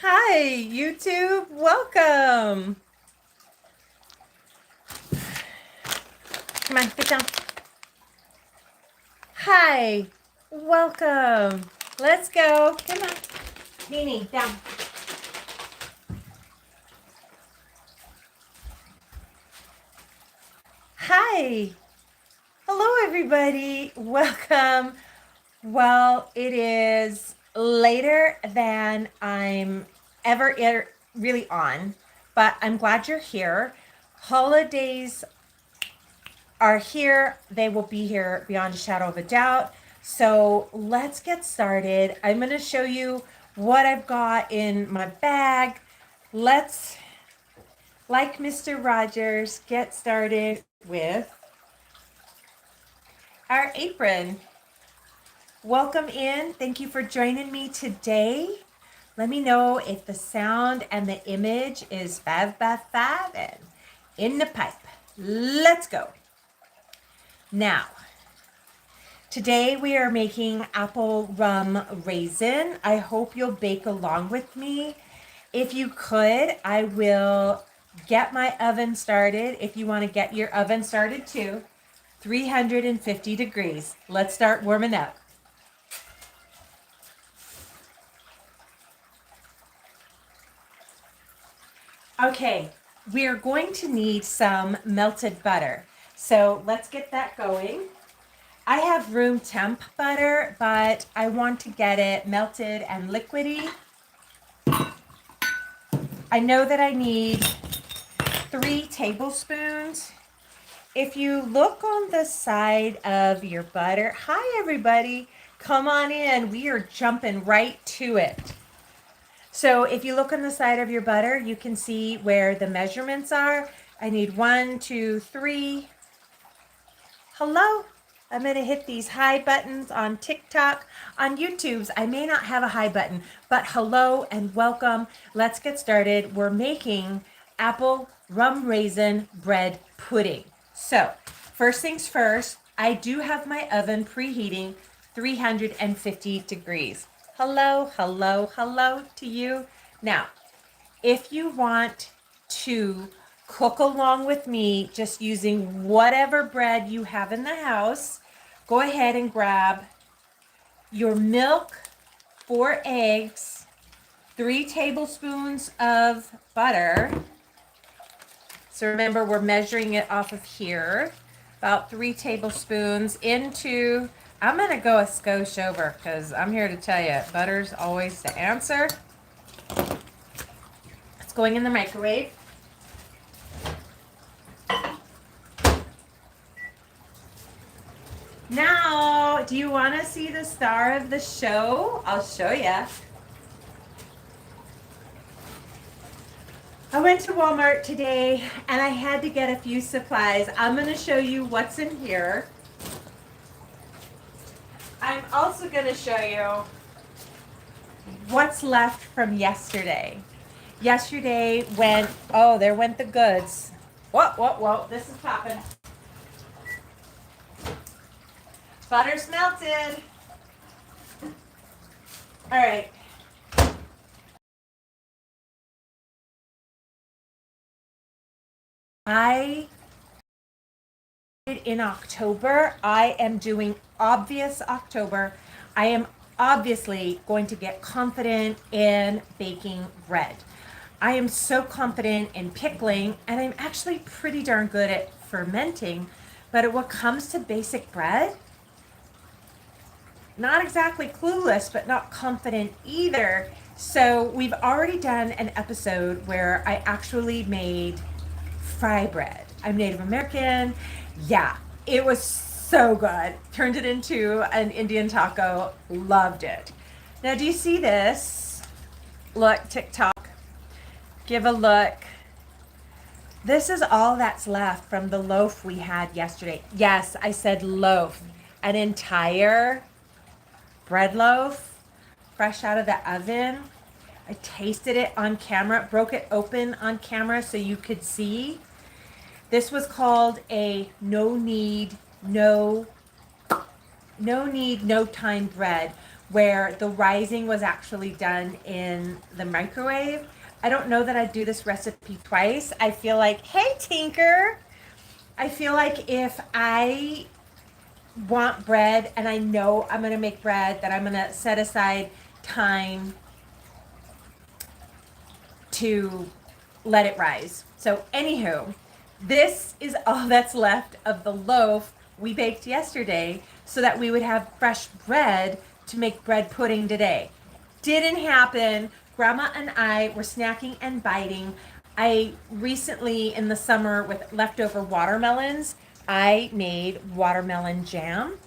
Hi, YouTube. Welcome. Come on, get down. Hi, welcome. Let's go. Come on. Nini, down. Hi. Hello, everybody. Welcome. Well, it is later than I'm ever really on, but I'm glad you're here. Holidays are here. They will be here beyond a shadow of a doubt. So let's get started. I'm going to show you what I've got in my bag. Let's, like Mr. Rogers, get started with our apron. Welcome in. Thank you for joining me today. Let me know if the sound and the image is 5 and in the pipe. Let's go. Now, today we are making apple rum raisin. I hope you'll bake along with me. If you could, I will get my oven started. If you want to get your oven started too, 350 degrees. Let's start warming up. Okay, we are going to need some melted butter. So let's get that going. I have room temp butter, but I want to get it melted and liquidy. I know that I need 3 tablespoons. If you look on the side of your butter, hi everybody, come on in. We are jumping right to it. So if you look on the side of your butter, you can see where the measurements are. I need 1, 2, 3. Hello. I'm going to hit these hi buttons on TikTok. On YouTube's, I may not have a hi button, but hello and welcome. Let's get started. We're making apple rum raisin bread pudding. So first things first, I do have my oven preheating 350 degrees. Hello, hello, hello to you. Now, if you want to cook along with me, just using whatever bread you have in the house, go ahead and grab your milk, 4 eggs, 3 tablespoons of butter. So remember, we're measuring it off of here. About 3 tablespoons into, I'm going to go a skosh over because I'm here to tell you, butter's always the answer. It's going in the microwave. Now, do you want to see the star of the show? I'll show you. I went to Walmart today and I had to get a few supplies. I'm going to show you what's in here. I'm also going to show you what's left from yesterday. Yesterday went, oh, there went the goods. Whoa, this is popping. Butter's melted. All right. In October, I am doing obvious October. I am obviously going to get confident in baking bread. I am so confident in pickling, and I'm actually pretty darn good at fermenting. But when it comes to basic bread, not exactly clueless, but not confident either. So we've already done an episode where I actually made fry bread. I'm Native American. Yeah, it was so good. Turned it into an Indian taco. Loved it. Now, do you see this? Look, TikTok. Give a look. This is all that's left from the loaf we had yesterday. Yes, I said loaf. An entire bread loaf, fresh out of the oven. I tasted it on camera, broke it open on camera so you could see. This was called a no need, no time bread. where the rising was actually done in the microwave. I don't know that I'd do this recipe twice. I feel like, hey, Tinker, I feel like if I want bread and I know I'm going to make bread, that I'm going to set aside time to let it rise. So anywho, this is all that's left of the loaf we baked yesterday so that we would have fresh bread to make bread pudding today. Didn't happen. Grandma and I were snacking and biting. I recently in the summer with leftover watermelons, I made watermelon jam,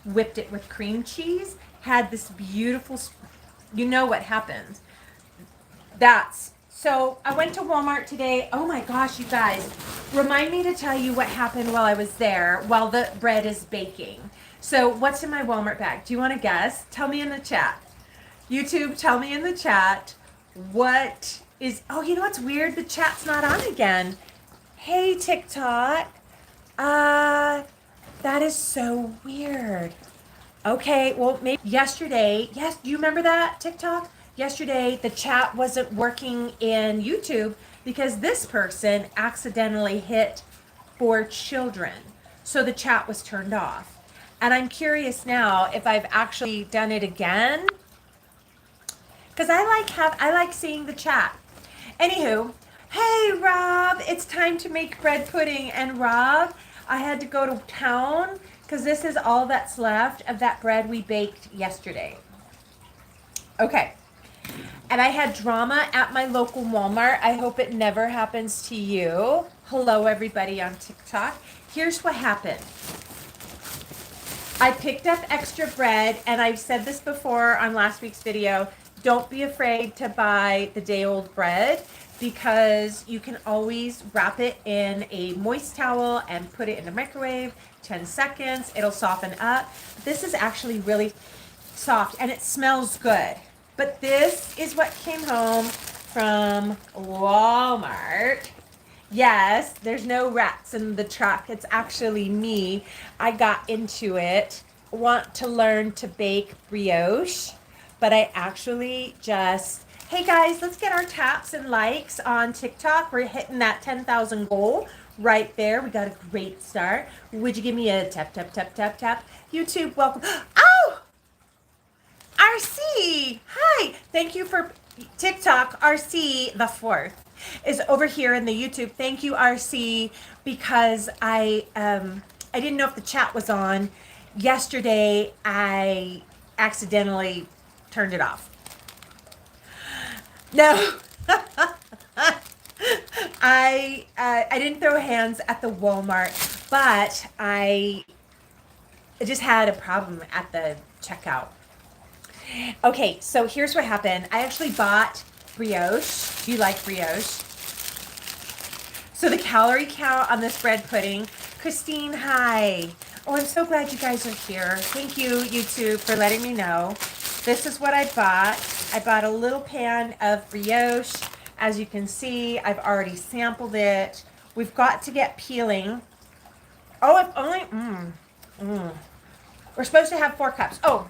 whipped it with cream cheese, had this beautiful, you know what happened. So I went to Walmart today. Oh my gosh, you guys, remind me to tell you what happened while I was there, while the bread is baking. So what's in my Walmart bag? Do you want to guess? Tell me in the chat. YouTube, tell me in the chat what is, oh, you know what's weird? The chat's not on again. Hey, TikTok. That is so weird. Okay, well, maybe yesterday, yes, do you remember that, TikTok? Yesterday, the chat wasn't working in YouTube because this person accidentally hit for children. So the chat was turned off. And I'm curious now if I've actually done it again. Because I like seeing the chat. Anywho, hey Rob, it's time to make bread pudding. And Rob, I had to go to town because this is all that's left of that bread we baked yesterday. Okay. And I had drama at my local Walmart. I hope it never happens to you. Hello, everybody on TikTok. Here's what happened. I picked up extra bread, and I've said this before on last week's video. Don't be afraid to buy the day-old bread because you can always wrap it in a moist towel and put it in the microwave, 10 seconds. It'll soften up. This is actually really soft, and it smells good. But this is what came home from Walmart. Yes, there's no rats in the truck. It's actually me. I got into it. Want to learn to bake brioche, but I actually just, hey guys, let's get our taps and likes on TikTok. We're hitting that 10,000 goal right there. We got a great start. Would you give me a tap, tap, tap, tap, tap? YouTube, welcome. Oh! RC, hi. Thank you for TikTok. RC the fourth is over here in the YouTube. Thank you, RC, because I didn't know if the chat was on. Yesterday, I accidentally turned it off. No, I didn't throw hands at the Walmart, but I just had a problem at the checkout. Okay, so here's what happened. I actually bought brioche. Do you like brioche? So the calorie count on this bread pudding. Christine, hi. Oh, I'm so glad you guys are here. Thank you, YouTube, for letting me know. This is what I bought. I bought a little pan of brioche. As you can see, I've already sampled it. We've got to get peeling. Oh, if only, We're supposed to have 4 cups. Oh,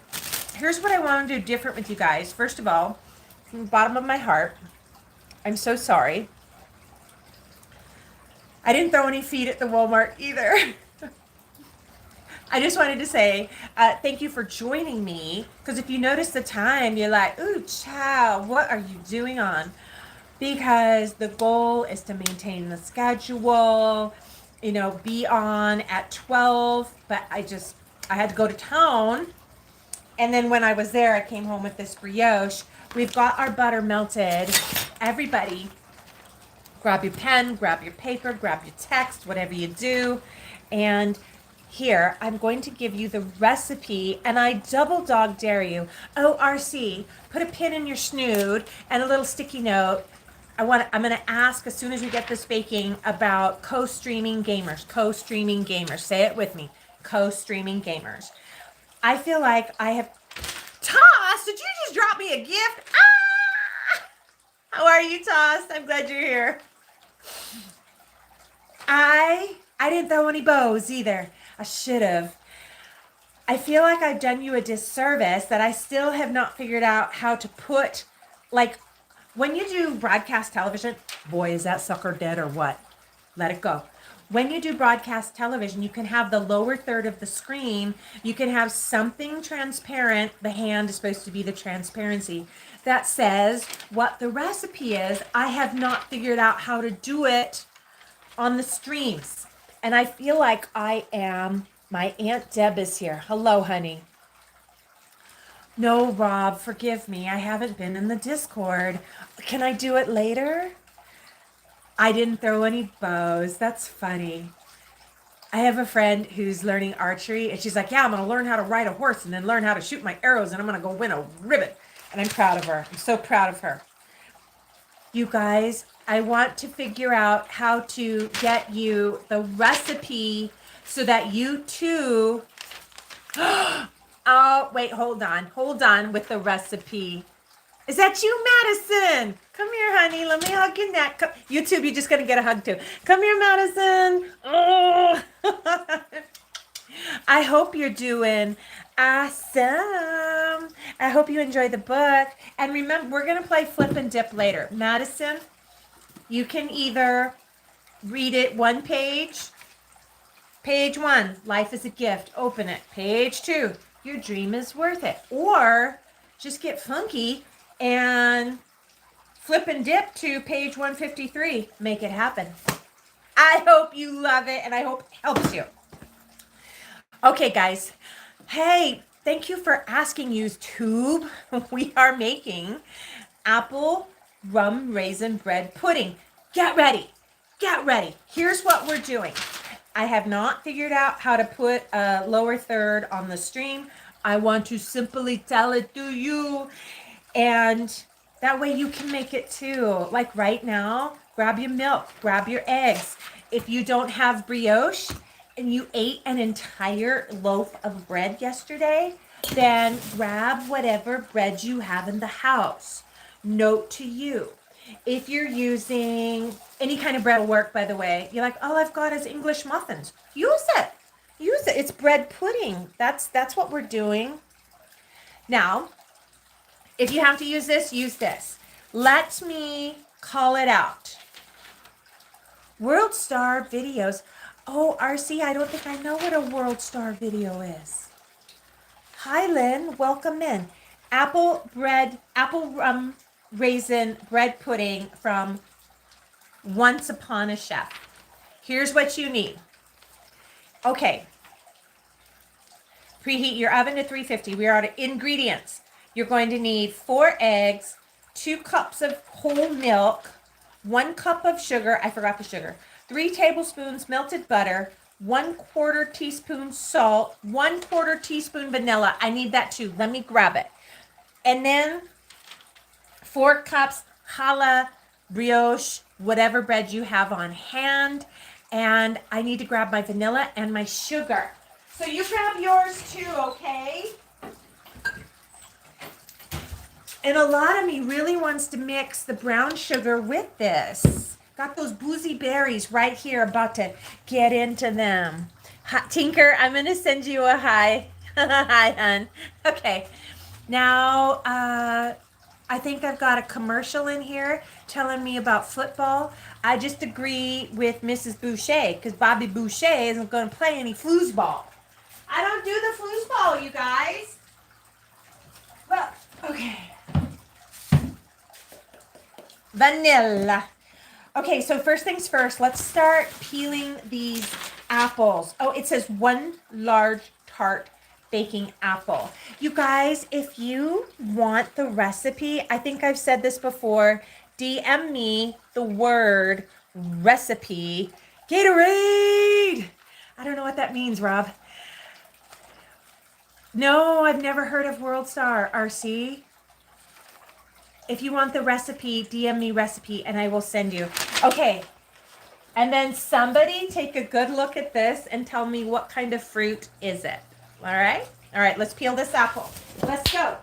here's what I want to do different with you guys. First of all, from the bottom of my heart, I'm so sorry. I didn't throw any feed at the Walmart either. I just wanted to say thank you for joining me. Because if you notice the time, you're like, ooh, child, what are you doing on? Because the goal is to maintain the schedule, you know, be on at 12. But I had to go to town. And then when I was there, I came home with this brioche. We've got our butter melted. Everybody, grab your pen, grab your paper, grab your text, whatever you do. And here, I'm going to give you the recipe, and I double dog dare you. Oh, RC, put a pin in your snood and a little sticky note. I'm going to ask as soon as we get this baking about co-streaming gamers. Co-streaming gamers. Say it with me. Co-streaming gamers. I feel like I have... Toss, did you just drop me a gift? Ah! How are you, Toss? I'm glad you're here. I didn't throw any bows either. I should have. I feel like I've done you a disservice that I still have not figured out how to put, like, when you do broadcast television, boy, is that sucker dead or what? Let it go. When you do broadcast television, you can have the lower third of the screen. You can have something transparent. The hand is supposed to be the transparency that says what the recipe is. I have not figured out how to do it on the streams. And I feel like my Aunt Deb is here. Hello, honey. No, Rob, forgive me. I haven't been in the Discord. Can I do it later? I didn't throw any bows. That's funny. I have a friend who's learning archery, and she's like, yeah, I'm going to learn how to ride a horse and then learn how to shoot my arrows, and I'm going to go win a ribbon. And I'm proud of her. I'm so proud of her. You guys, I want to figure out how to get you the recipe so that you too... Oh, wait, hold on with the recipe. Is that you, Madison? Come here, honey. Let me hug your neck. Come. YouTube, you're just going to get a hug too. Come here, Madison. Oh. I hope you're doing awesome. I hope you enjoy the book. And remember, we're going to play flip and dip later. Madison, you can either read it one page. Page 1, life is a gift. Open it. Page 2, your dream is worth it. Or just get funky and flip and dip to page 153. Make it happen. I hope you love it, and I hope it helps you. Okay, guys. Hey, thank you for asking, YouTube. We are making apple rum raisin bread pudding. Get ready. Get ready. Here's what we're doing. I have not figured out how to put a lower third on the stream. I want to simply tell it to you. And that way you can make it too. Like right now, grab your milk, grab your eggs. If you don't have brioche and you ate an entire loaf of bread yesterday, then grab whatever bread you have in the house. Note to you, if you're using any kind of bread will work, by the way. You're like, all I've got is English muffins. Use it. Use it. It's bread pudding. That's what we're doing. Now, if you have to use this, use this. Let me call it out. World Star videos. Oh, RC, I don't think I know what a World Star video is. Hi, Lynn. Welcome in. Apple rum raisin bread pudding from Once Upon a Chef. Here's what you need. Okay. Preheat your oven to 350. We are at ingredients. You're going to need 4 eggs, 2 cups of whole milk, 1 cup of sugar. I forgot the sugar. 3 tablespoons melted butter, 1/4 teaspoon salt, 1/4 teaspoon vanilla. I need that too. Let me grab it. And then 4 cups challah, brioche, whatever bread you have on hand. And I need to grab my vanilla and my sugar. So you grab yours too, okay? And a lot of me really wants to mix the brown sugar with this. Got those boozy berries right here, about to get into them. Hi, Tinker, I'm going to send you a hi. Hi, hun. Okay. Now, I think I've got a commercial in here telling me about football. I just agree with Mrs. Boucher because Bobby Boucher isn't going to play any foosball. I don't do the foosball, you guys. Well, okay. Vanilla. Okay, so first things first, let's start peeling these apples. Oh, it says 1 large tart baking apple. You guys, if you want the recipe, I think I've said this before, DM me the word recipe. Gatorade! I don't know what that means, Rob. No, I've never heard of World Star, RC. If you want the recipe, DM me recipe and I will send you. Okay. And then somebody take a good look at this and tell me what kind of fruit is it. All right? All right, let's peel this apple. Let's go.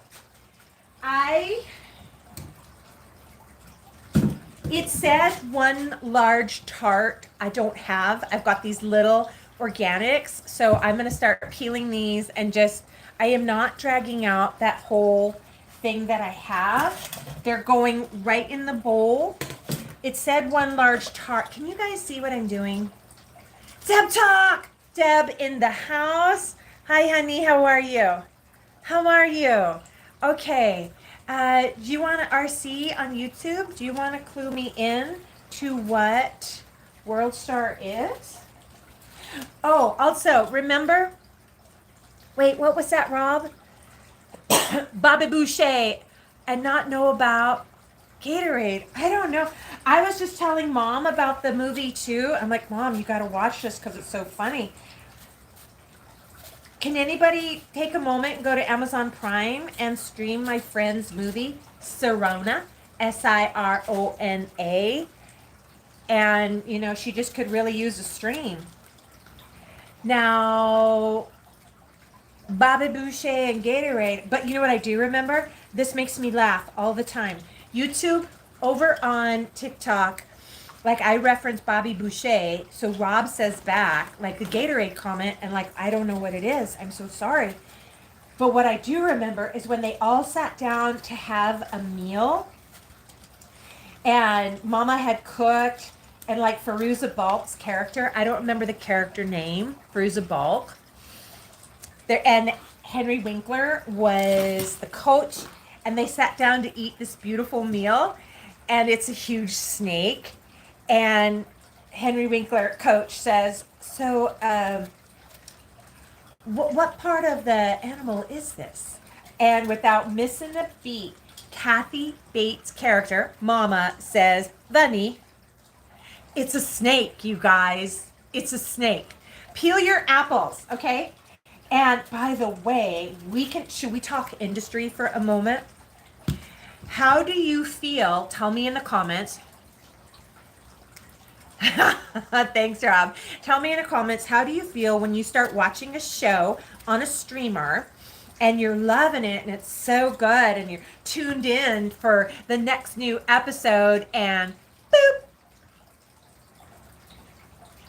It said 1 large tart. I don't have. I've got these little organics. So I'm going to start peeling these and just, I am not dragging out that whole thing that I have. They're going right in the bowl. It said 1 large tart. Can you guys see what I'm doing? Deb talk! Deb in the house. Hi, honey. How are you? How are you? Okay. Do you want to RC on YouTube? Do you want to clue me in to what World Star is? Oh, also, remember? Wait, what was that, Rob? Bobby Boucher and not know about Gatorade. I don't know. I was just telling Mom about the movie too. I'm like, Mom, you got to watch this because it's so funny. Can anybody take a moment and go to Amazon Prime and stream my friend's movie, Sirona, Sirona? And, you know, she just could really use a stream. Now, Bobby Boucher and Gatorade. But you know what I do remember? This makes me laugh all the time. YouTube, over on TikTok, like I reference Bobby Boucher, so Rob says back, like a Gatorade comment, and like, I don't know what it is. I'm so sorry. But what I do remember is when they all sat down to have a meal, and Mama had cooked, and like Fairuza Balk's character, I don't remember the character name, Fairuza Balk, there, and Henry Winkler was the coach, and they sat down to eat this beautiful meal, and it's a huge snake. And Henry Winkler, coach, says, so what part of the animal is this? And without missing a beat, Kathy Bates' character, Mama, says, the knee. It's a snake, you guys. It's a snake. Peel your apples, okay? And by the way, should we talk industry for a moment? How do you feel? Tell me in the comments. Thanks, Rob. Tell me in the comments, how do you feel when you start watching a show on a streamer and you're loving it and it's so good and you're tuned in for the next new episode and boop,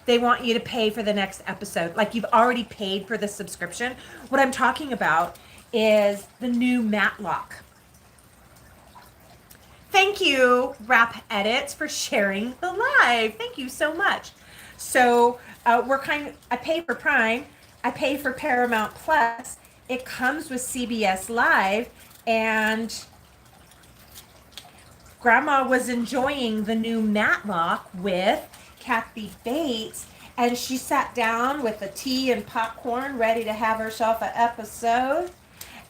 they want you to pay for the next episode. Like you've already paid for the subscription. What I'm talking about is the new Matlock. Thank you, Rap Edits, for sharing the live. Thank you so much. So I pay for Prime. I pay for Paramount Plus. It comes with CBS Live, and Grandma was enjoying the new Matlock with Kathy Bates, and she sat down with a tea and popcorn ready to have herself an episode,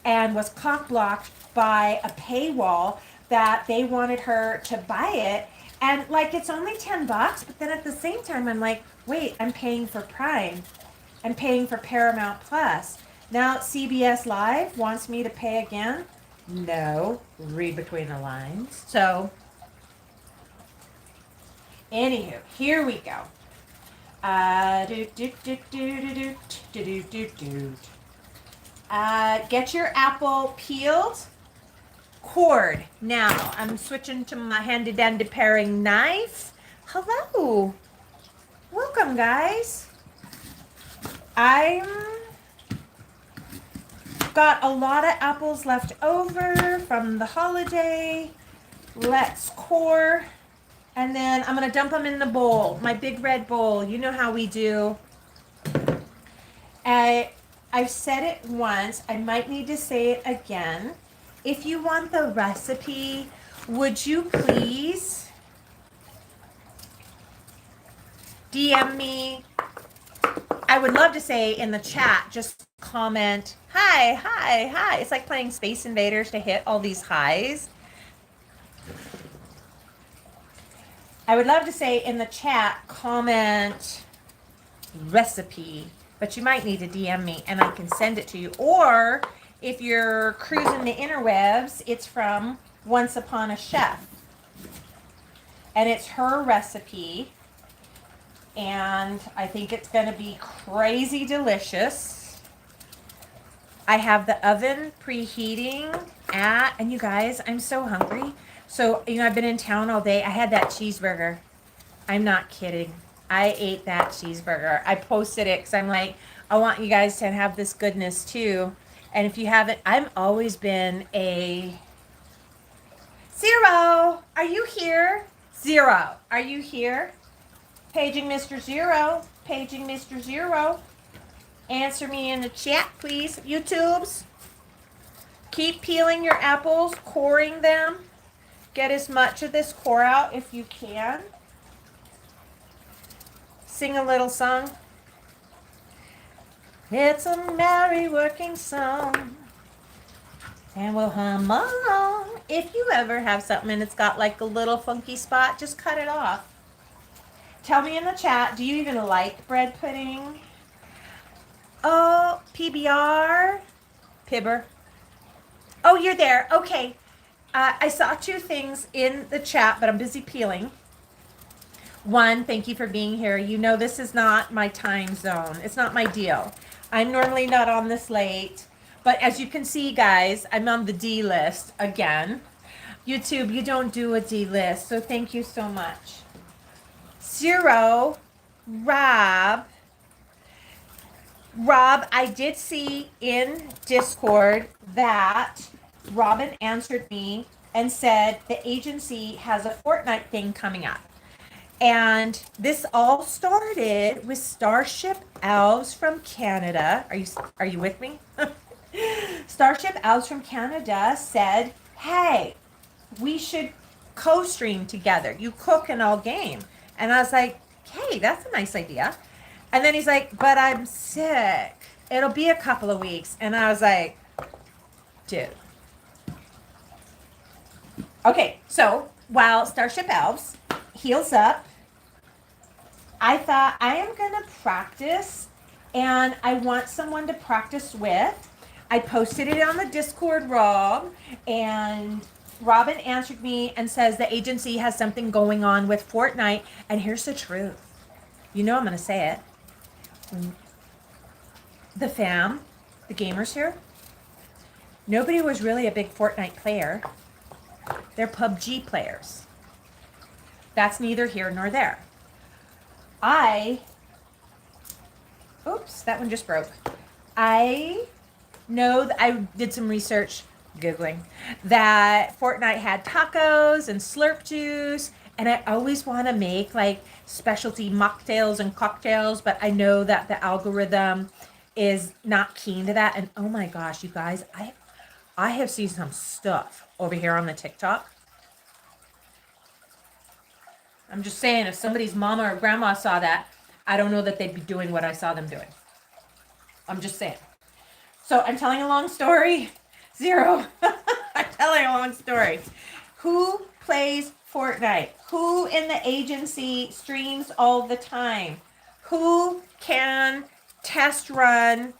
and was cock-blocked by a paywall that they wanted her to buy it. And like, it's only $10, but then at the same time, I'm like, wait, I'm paying for Prime. I'm paying for Paramount Plus. Now CBS Live wants me to pay again? No, read between the lines. So, anywho, here we go. Get your apple peeled. Cord. Now, I'm switching to my handy-dandy paring knife. Hello. Welcome, guys. I'm got a lot of apples left over from the holiday. Let's core. And then I'm going to dump them in the bowl, my big red bowl. You know how we do. I've said it once. I might need to say it again. If you want the recipe, would you please DM me? I would love to say in the chat, just comment, hi, hi, hi. It's like playing Space Invaders to hit all these highs. I would love to say in the chat, comment recipe, but you might need to DM me and I can send it to you. Or if you're cruising the interwebs, it's from Once Upon a Chef. And it's her recipe. And I think it's going to be crazy delicious. I have the oven preheating and you guys, I'm so hungry. So, you know, I've been in town all day. I had that cheeseburger. I'm not kidding. I ate that cheeseburger. I posted it because I'm like, I want you guys to have this goodness too. And if you haven't, I've always been a Zero. Are you here? Zero. Are you here? Paging Mr. Zero. Paging Mr. Zero. Answer me in the chat, please. YouTubes. Keep peeling your apples, coring them. Get as much of this core out if you can. Sing a little song. It's a merry working song. And we'll hum along. If you ever have something and it's got like a little funky spot, just cut it off. Tell me in the chat, do you even like bread pudding? Oh, PBR. Pibber. Oh, you're there. Okay. I saw two things in the chat, but I'm busy peeling. One, thank you for being here. You know this is not my time zone. It's not my deal. I'm normally not on this late. But as you can see, guys, I'm on the D list again. YouTube, you don't do a D list, so thank you so much. Zero, Rob, I did see in Discord that Robin answered me and said the agency has a Fortnite thing coming up. And this all started with Starship Elves from Canada. Are you with me? Starship Elves from Canada said, hey, we should co-stream together. You cook and I'll game. And I was like, hey, that's a nice idea. And then he's like, but I'm sick. It'll be a couple of weeks. And I was like, dude. Okay, so while Starship Elves heals up, I thought I am going to practice and I want someone to practice with. I posted it on the Discord, Rob, and Robin answered me and says the agency has something going on with Fortnite. And here's the truth. You know I'm going to say it. The fam, the gamers here, nobody was really a big Fortnite player. They're PUBG players. That's neither here nor there. Oops, that one just broke. I know that I did some research, Googling, that Fortnite had tacos and slurp juice, and I always want to make like specialty mocktails and cocktails, but I know that the algorithm is not keen to that. And oh my gosh, you guys, I have seen some stuff over here on the TikTok. I'm just saying, if somebody's mama or grandma saw that, I don't know that they'd be doing what I saw them doing. I'm just saying. So I'm telling a long story. Zero. I'm telling a long story. Who plays Fortnite? Who in the agency streams all the time? Who can test run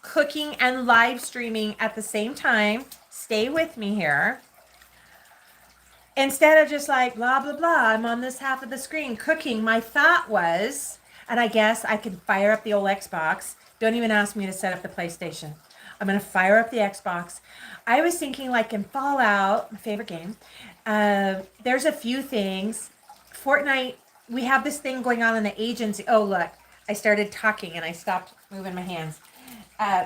cooking and live streaming at the same time? Stay with me here. Instead of just like, blah, blah, blah, I'm on this half of the screen cooking, my thought was, and I guess I could fire up the old Xbox. Don't even ask me to set up the PlayStation. I'm going to fire up the Xbox. I was thinking like in Fallout, my favorite game, there's a few things. Fortnite, we have this thing going on in the agency. Oh, look, I started talking and I stopped moving my hands. I'm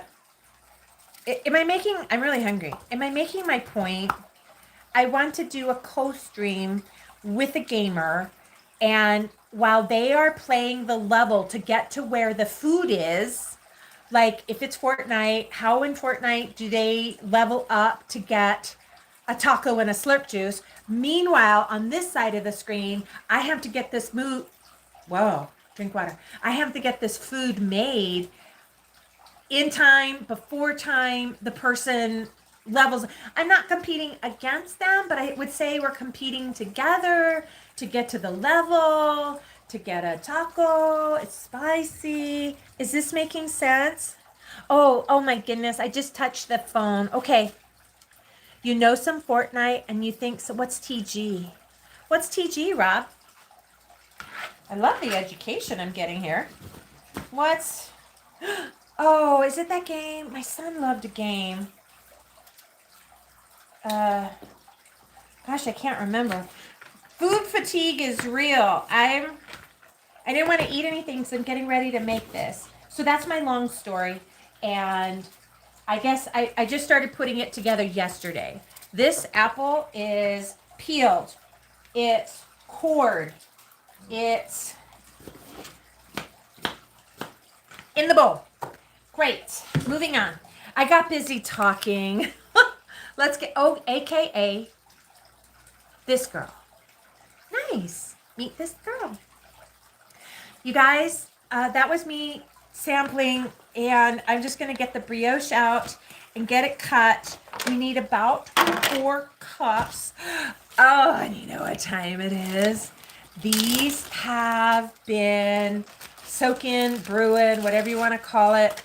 really hungry. Am I making my point? I want to do a co-stream with a gamer, and while they are playing the level to get to where the food is, like if it's Fortnite, how in Fortnite do they level up to get a taco and a slurp juice? Meanwhile, on this side of the screen, I have to get this drink water. I have to get this food made in time, before time, the person levels. I'm not competing against them, but I would say we're competing together to get to the level, to get a taco. It's spicy. Is this making sense? Oh my goodness. I just touched the phone. Okay. You know some Fortnite and you think, so what's TG? What's TG, Rob? I love the education I'm getting here. What's... Oh, is it that game? My son loved a game. Gosh, I can't remember. Food fatigue is real. I didn't want to eat anything, so I'm getting ready to make this. So that's my long story. And I guess I just started putting it together yesterday. This apple is peeled. It's cored. It's in the bowl. Great. Moving on. I got busy talking. Let's get, AKA this girl. Nice. Meet this girl. You guys, that was me sampling, and I'm just going to get the brioche out and get it cut. We need about 4 cups. Oh, and you know what time it is. These have been soaking, brewing, whatever you want to call it.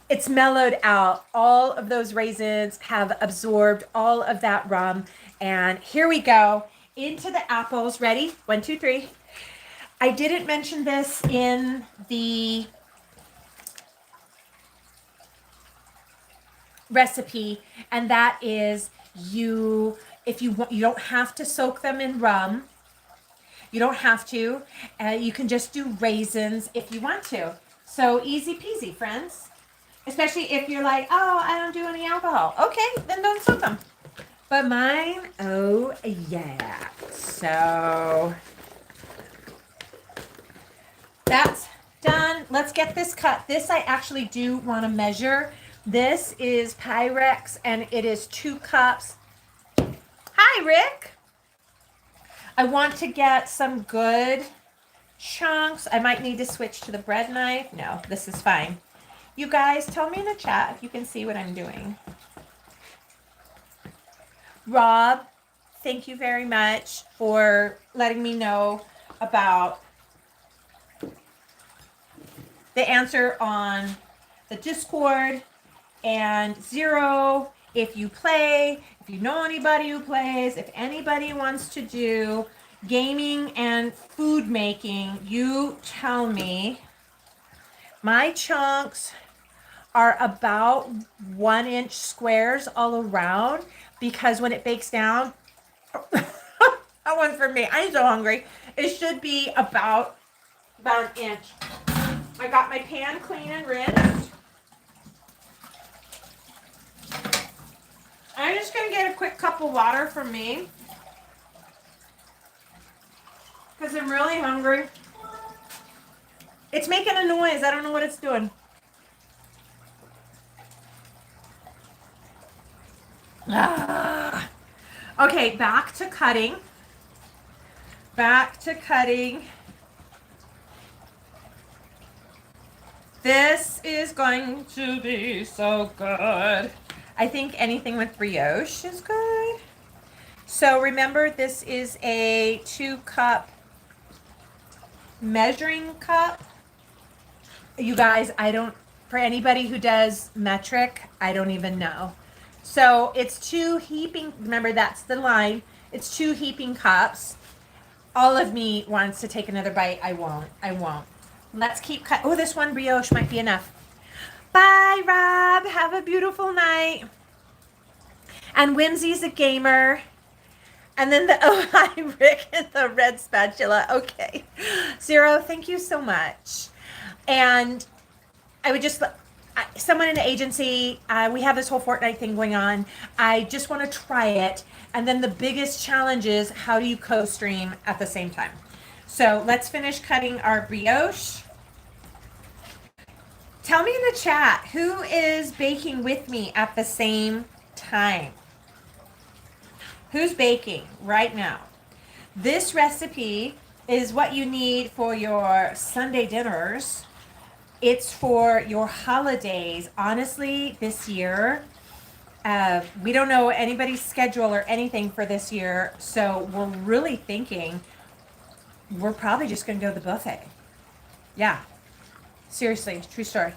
It's mellowed out. All of those raisins have absorbed all of that rum. And here we go into the apples. Ready? 1, 2, 3. I didn't mention this in the recipe, and that is if you want, you don't have to soak them in rum. You don't have to. You can just do raisins if you want to. So easy peasy, friends. Especially if you're like, oh, I don't do any alcohol. Okay, then don't soak them. But mine, oh yeah. So that's done. Let's get this cut. This I actually do want to measure. This is Pyrex, and it is 2 cups. Hi, Rick. I want to get some good chunks. I might need to switch to the bread knife. No, this is fine. You guys, tell me in the chat if you can see what I'm doing. Rob, thank you very much for letting me know about the answer on the Discord. And 0, if you play, if you know anybody who plays, if anybody wants to do gaming and food making, you tell me. My chunks are about 1-inch squares all around, because when it bakes down, that one's for me. I'm so hungry. It should be about 1 inch. I got my pan clean and rinsed. I'm just going to get a quick cup of water for me, because I'm really hungry. It's making a noise. I don't know what it's doing. Okay, back to cutting. Back to cutting. This is going to be so good. I think anything with brioche is good. So remember, this is a 2-cup measuring cup. You guys, for anybody who does metric, I don't even know. So it's 2 heaping, remember that's the line. It's 2 heaping cups. All of me wants to take another bite. I won't. Let's keep cut. Oh, this one brioche might be enough. Bye, Rob. Have a beautiful night. And Whimsy's a gamer. And then hi, Rick, and the red spatula. Okay. 0, thank you so much. And I would just, someone in the agency, we have this whole Fortnite thing going on. I just want to try it. And then the biggest challenge is, how do you co-stream at the same time? So let's finish cutting our brioche. Tell me in the chat, who is baking with me at the same time? Who's baking right now? This recipe is what you need for your Sunday dinners. It's for your holidays. Honestly, this year, we don't know anybody's schedule or anything for this year, so we're really thinking we're probably just going to go to the buffet. Yeah, seriously, true story.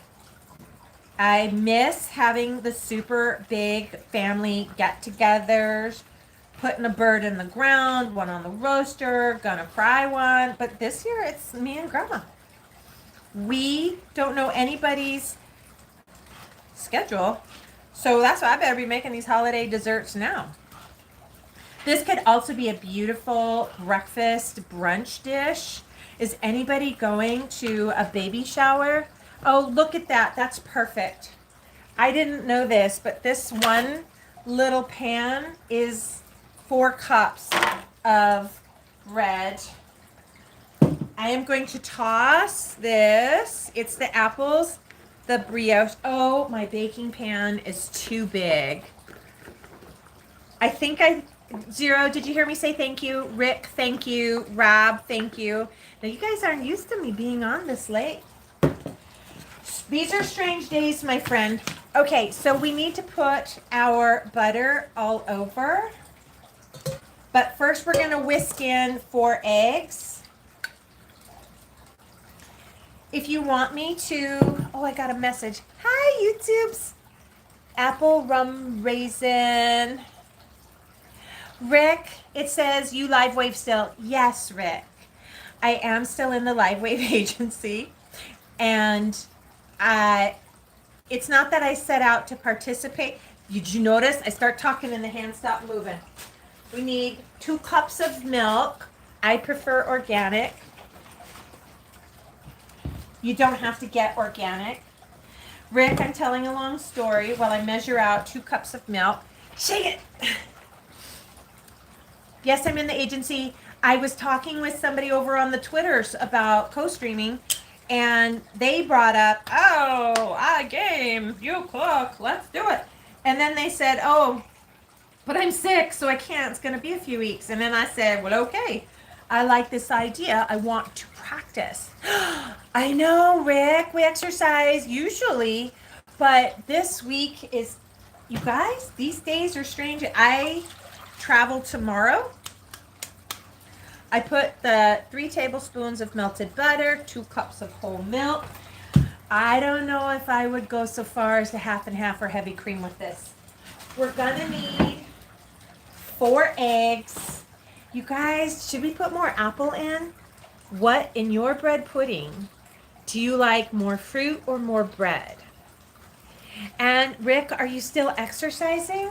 I miss having the super big family get-togethers, putting a bird in the ground, one on the roaster, gonna fry one. But this year, it's me and Grandma. We don't know anybody's schedule, so that's why I better be making these holiday desserts now. This could also be a beautiful breakfast brunch dish. Is anybody going to a baby shower? Oh, look at that. That's perfect. I didn't know this, but this one little pan is 4 cups of bread. I am going to toss this. It's the apples, the brioche. Oh, my baking pan is too big. I think Zero, did you hear me say thank you? Rick, thank you. Rob, thank you. Now, you guys aren't used to me being on this late. These are strange days, my friend. Okay, so we need to put our butter all over. But first, we're going to whisk in 4 eggs. If you want me to... Oh, I got a message. Hi, YouTubes. Apple rum raisin. Rick, it says you live wave still. Yes, Rick. I am still in the live wave agency. And it's not that I set out to participate. Did you notice? I start talking and the hands stop moving. We need 2 cups of milk. I prefer organic. You don't have to get organic. Rick, I'm telling a long story while I measure out 2 cups of milk. Shake it. Yes, I'm in the agency. I was talking with somebody over on the Twitters about co-streaming, and they brought up, oh, I game, you cook, let's do it. And then they said, oh, but I'm sick, so I can't. It's going to be a few weeks. And then I said, well, okay. I like this idea. I want to practice. I know, Rick. We exercise usually, but this week is, you guys, these days are strange. I travel tomorrow. I put the 3 tablespoons of melted butter, 2 cups of whole milk. I don't know if I would go so far as to half and half or heavy cream with this. We're gonna need 4 eggs. You guys, should we put more apple in? What in your bread pudding do you like, more fruit or more bread? And Rick, are you still exercising?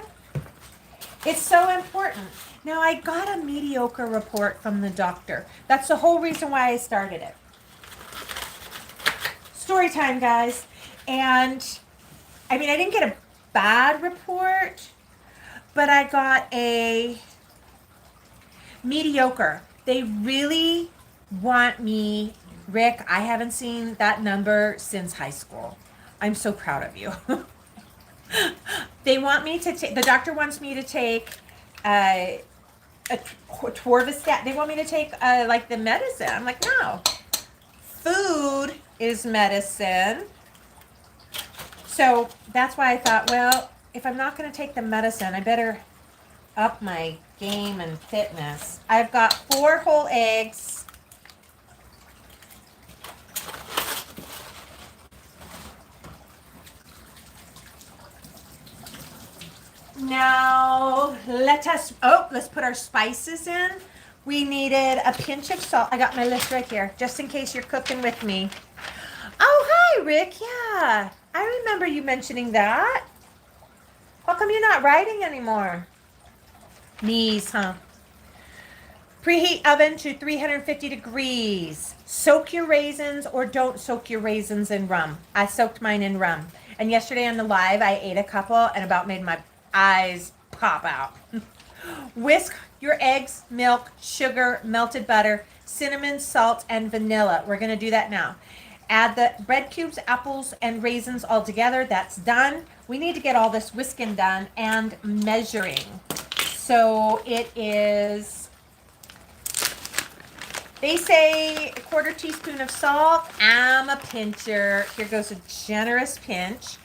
It's so important. Now, I got a mediocre report from the doctor. That's the whole reason why I started it. Story time, guys. And I mean, I didn't get a bad report, but I got a mediocre. They really want me, Rick, I haven't seen that number since high school. I'm so proud of you. They want me to take, the doctor wants me to take a Torvastat. They want me to take like the medicine. I'm like, no. Food is medicine. So that's why I thought, well, if I'm not going to take the medicine, I better up my game and fitness. I've got 4 whole eggs. Now, let's put our spices in. We needed a pinch of salt. I got my list right here, just in case you're cooking with me. Oh, hi, Rick. Yeah, I remember you mentioning that. How come you're not writing anymore? Knees, huh? Preheat oven to 350 degrees. Soak your raisins or don't soak your raisins in rum. I soaked mine in rum. And yesterday on the live, I ate a couple and about made my eyes pop out. Whisk your eggs, milk, sugar, melted butter, cinnamon, salt, and vanilla. We're going to do that now. Add the bread cubes, apples, and raisins all together. That's done. We need to get all this whisking done and measuring. So it is, they say a 1/4 teaspoon of salt. I'm a pincher. Here goes a generous pinch.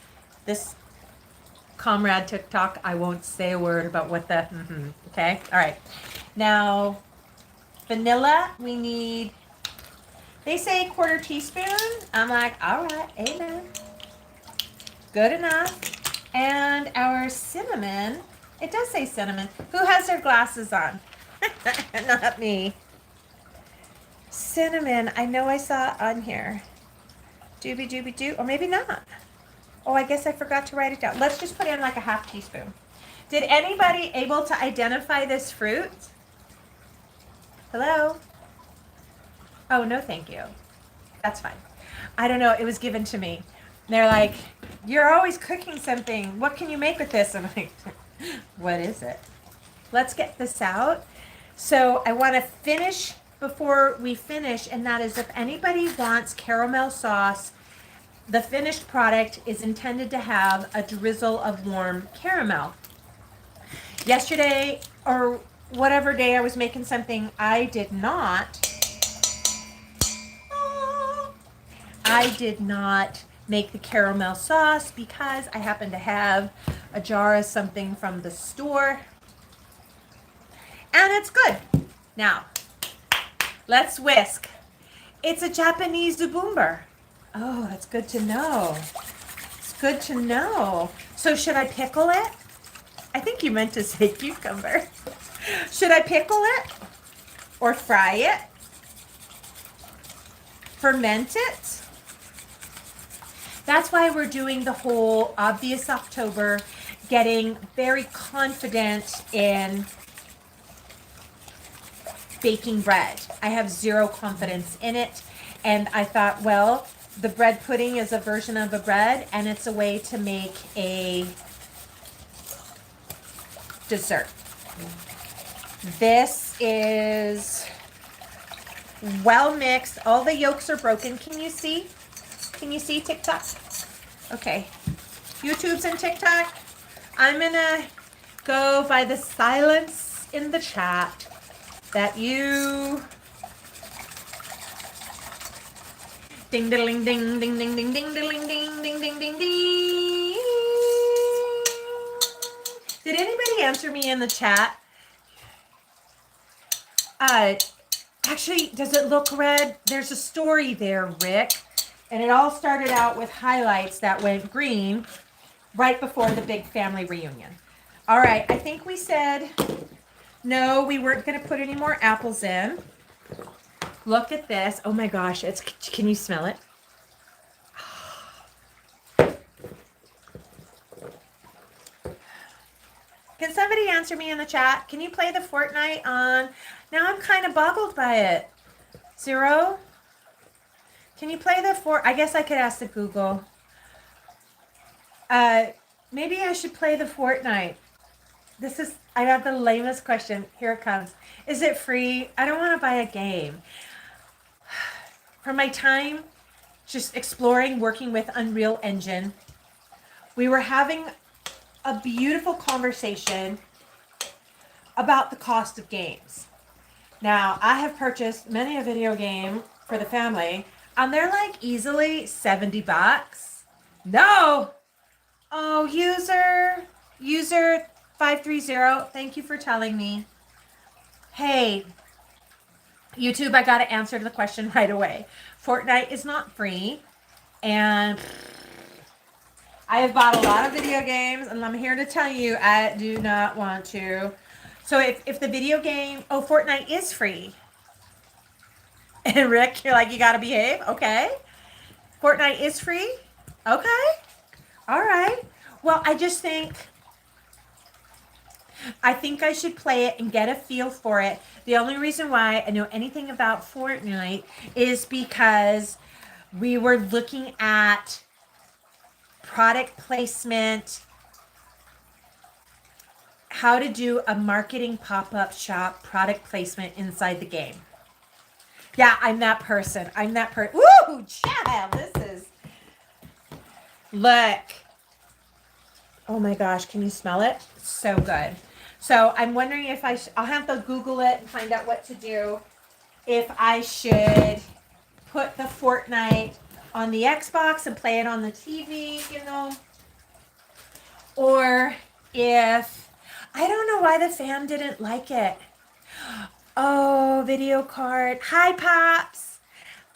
This comrade TikTok, I won't say a word about what the, okay? All right. Now, vanilla, we need, they say 1/4 teaspoon. I'm like, all right, amen. Good enough. And our cinnamon, it does say cinnamon. Who has their glasses on? Not me. Cinnamon, I know I saw it on here. Doobie doobie doo, or maybe not. Oh, I guess I forgot to write it down. Let's just put in like a 1/2 teaspoon. Did anybody able to identify this fruit? Hello? Oh, no, thank you. That's fine. I don't know. It was given to me. They're like, you're always cooking something. What can you make with this? I'm like, what is it? Let's get this out. So I want to finish before we finish, and that is if anybody wants caramel sauce, the finished product is intended to have a drizzle of warm caramel. Yesterday, or whatever day I was making something, I did not make the caramel sauce because I happen to have a jar of something from the store. And it's good. Now, let's whisk. It's a Japanese zubumber. Oh, that's good to know. It's good to know. So should I pickle it? I think you meant to say cucumber. Should I pickle it? Or fry it? Ferment it? That's why we're doing the whole obvious October, getting very confident in baking bread. I have zero confidence in it. And I thought, well, the bread pudding is a version of a bread, and it's a way to make a dessert. This is well mixed. All the yolks are broken. Can you see? Can you see TikTok? Okay. YouTube's and TikTok. I'm gonna go by the silence in the chat that you ding ding ding ding ding ding ding ding ding ding ding ding ding ding. Did anybody answer me in the chat? Actually, does it look red? There's a story there, Rick. And it all started out with highlights that went green right before the big family reunion. All right, I think we said no, we weren't going to put any more apples in. Look at this. Oh my gosh, can you smell it? Can somebody answer me in the chat? Can you play the Fortnite on? Now I'm kind of boggled by it. Zero? Can you play the I guess I could ask the Google. Maybe I should play the Fortnite. I got the lamest question. Here it comes. Is it free? I don't want to buy a game. From my time just exploring, working with Unreal Engine, we were having a beautiful conversation about the cost of games. Now, I have purchased many a video game for the family, and they're like easily $70. No! Oh, user 530, thank you for telling me. Hey, YouTube, I got to answer the question right away. Fortnite is not free, and I have bought a lot of video games, and I'm here to tell you I do not want to. So if the video game, Fortnite is free. And Rick, you're like, you got to behave? Okay. Fortnite is free? Okay. All right. Well, I think I should play it and get a feel for it. The only reason why I know anything about Fortnite is because we were looking at product placement, how to do a marketing pop-up shop product placement inside the game. Yeah, I'm that person. Woo, child, this is... Look. Oh my gosh, can you smell it? So good. So I'm wondering if I'll have to Google it and find out what to do. If I should put the Fortnite on the Xbox and play it on the TV, or if, I don't know why the fam didn't like it. Oh, video card. Hi, Pops.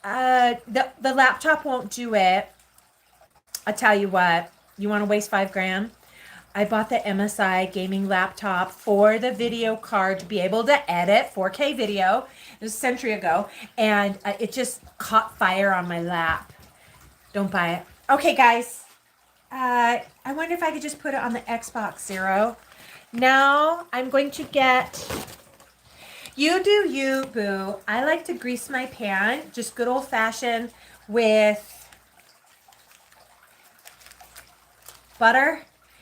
The laptop won't do it. I'll tell you what, you want to waste $5,000? I bought the MSI gaming laptop for the video card to be able to edit 4K video. It was a century ago, and it just caught fire on my lap. Don't buy it. Okay, guys. I wonder if I could just put it on the Xbox Zero. Now I'm going to get... You do you, boo. I like to grease my pan, just good old fashioned with butter.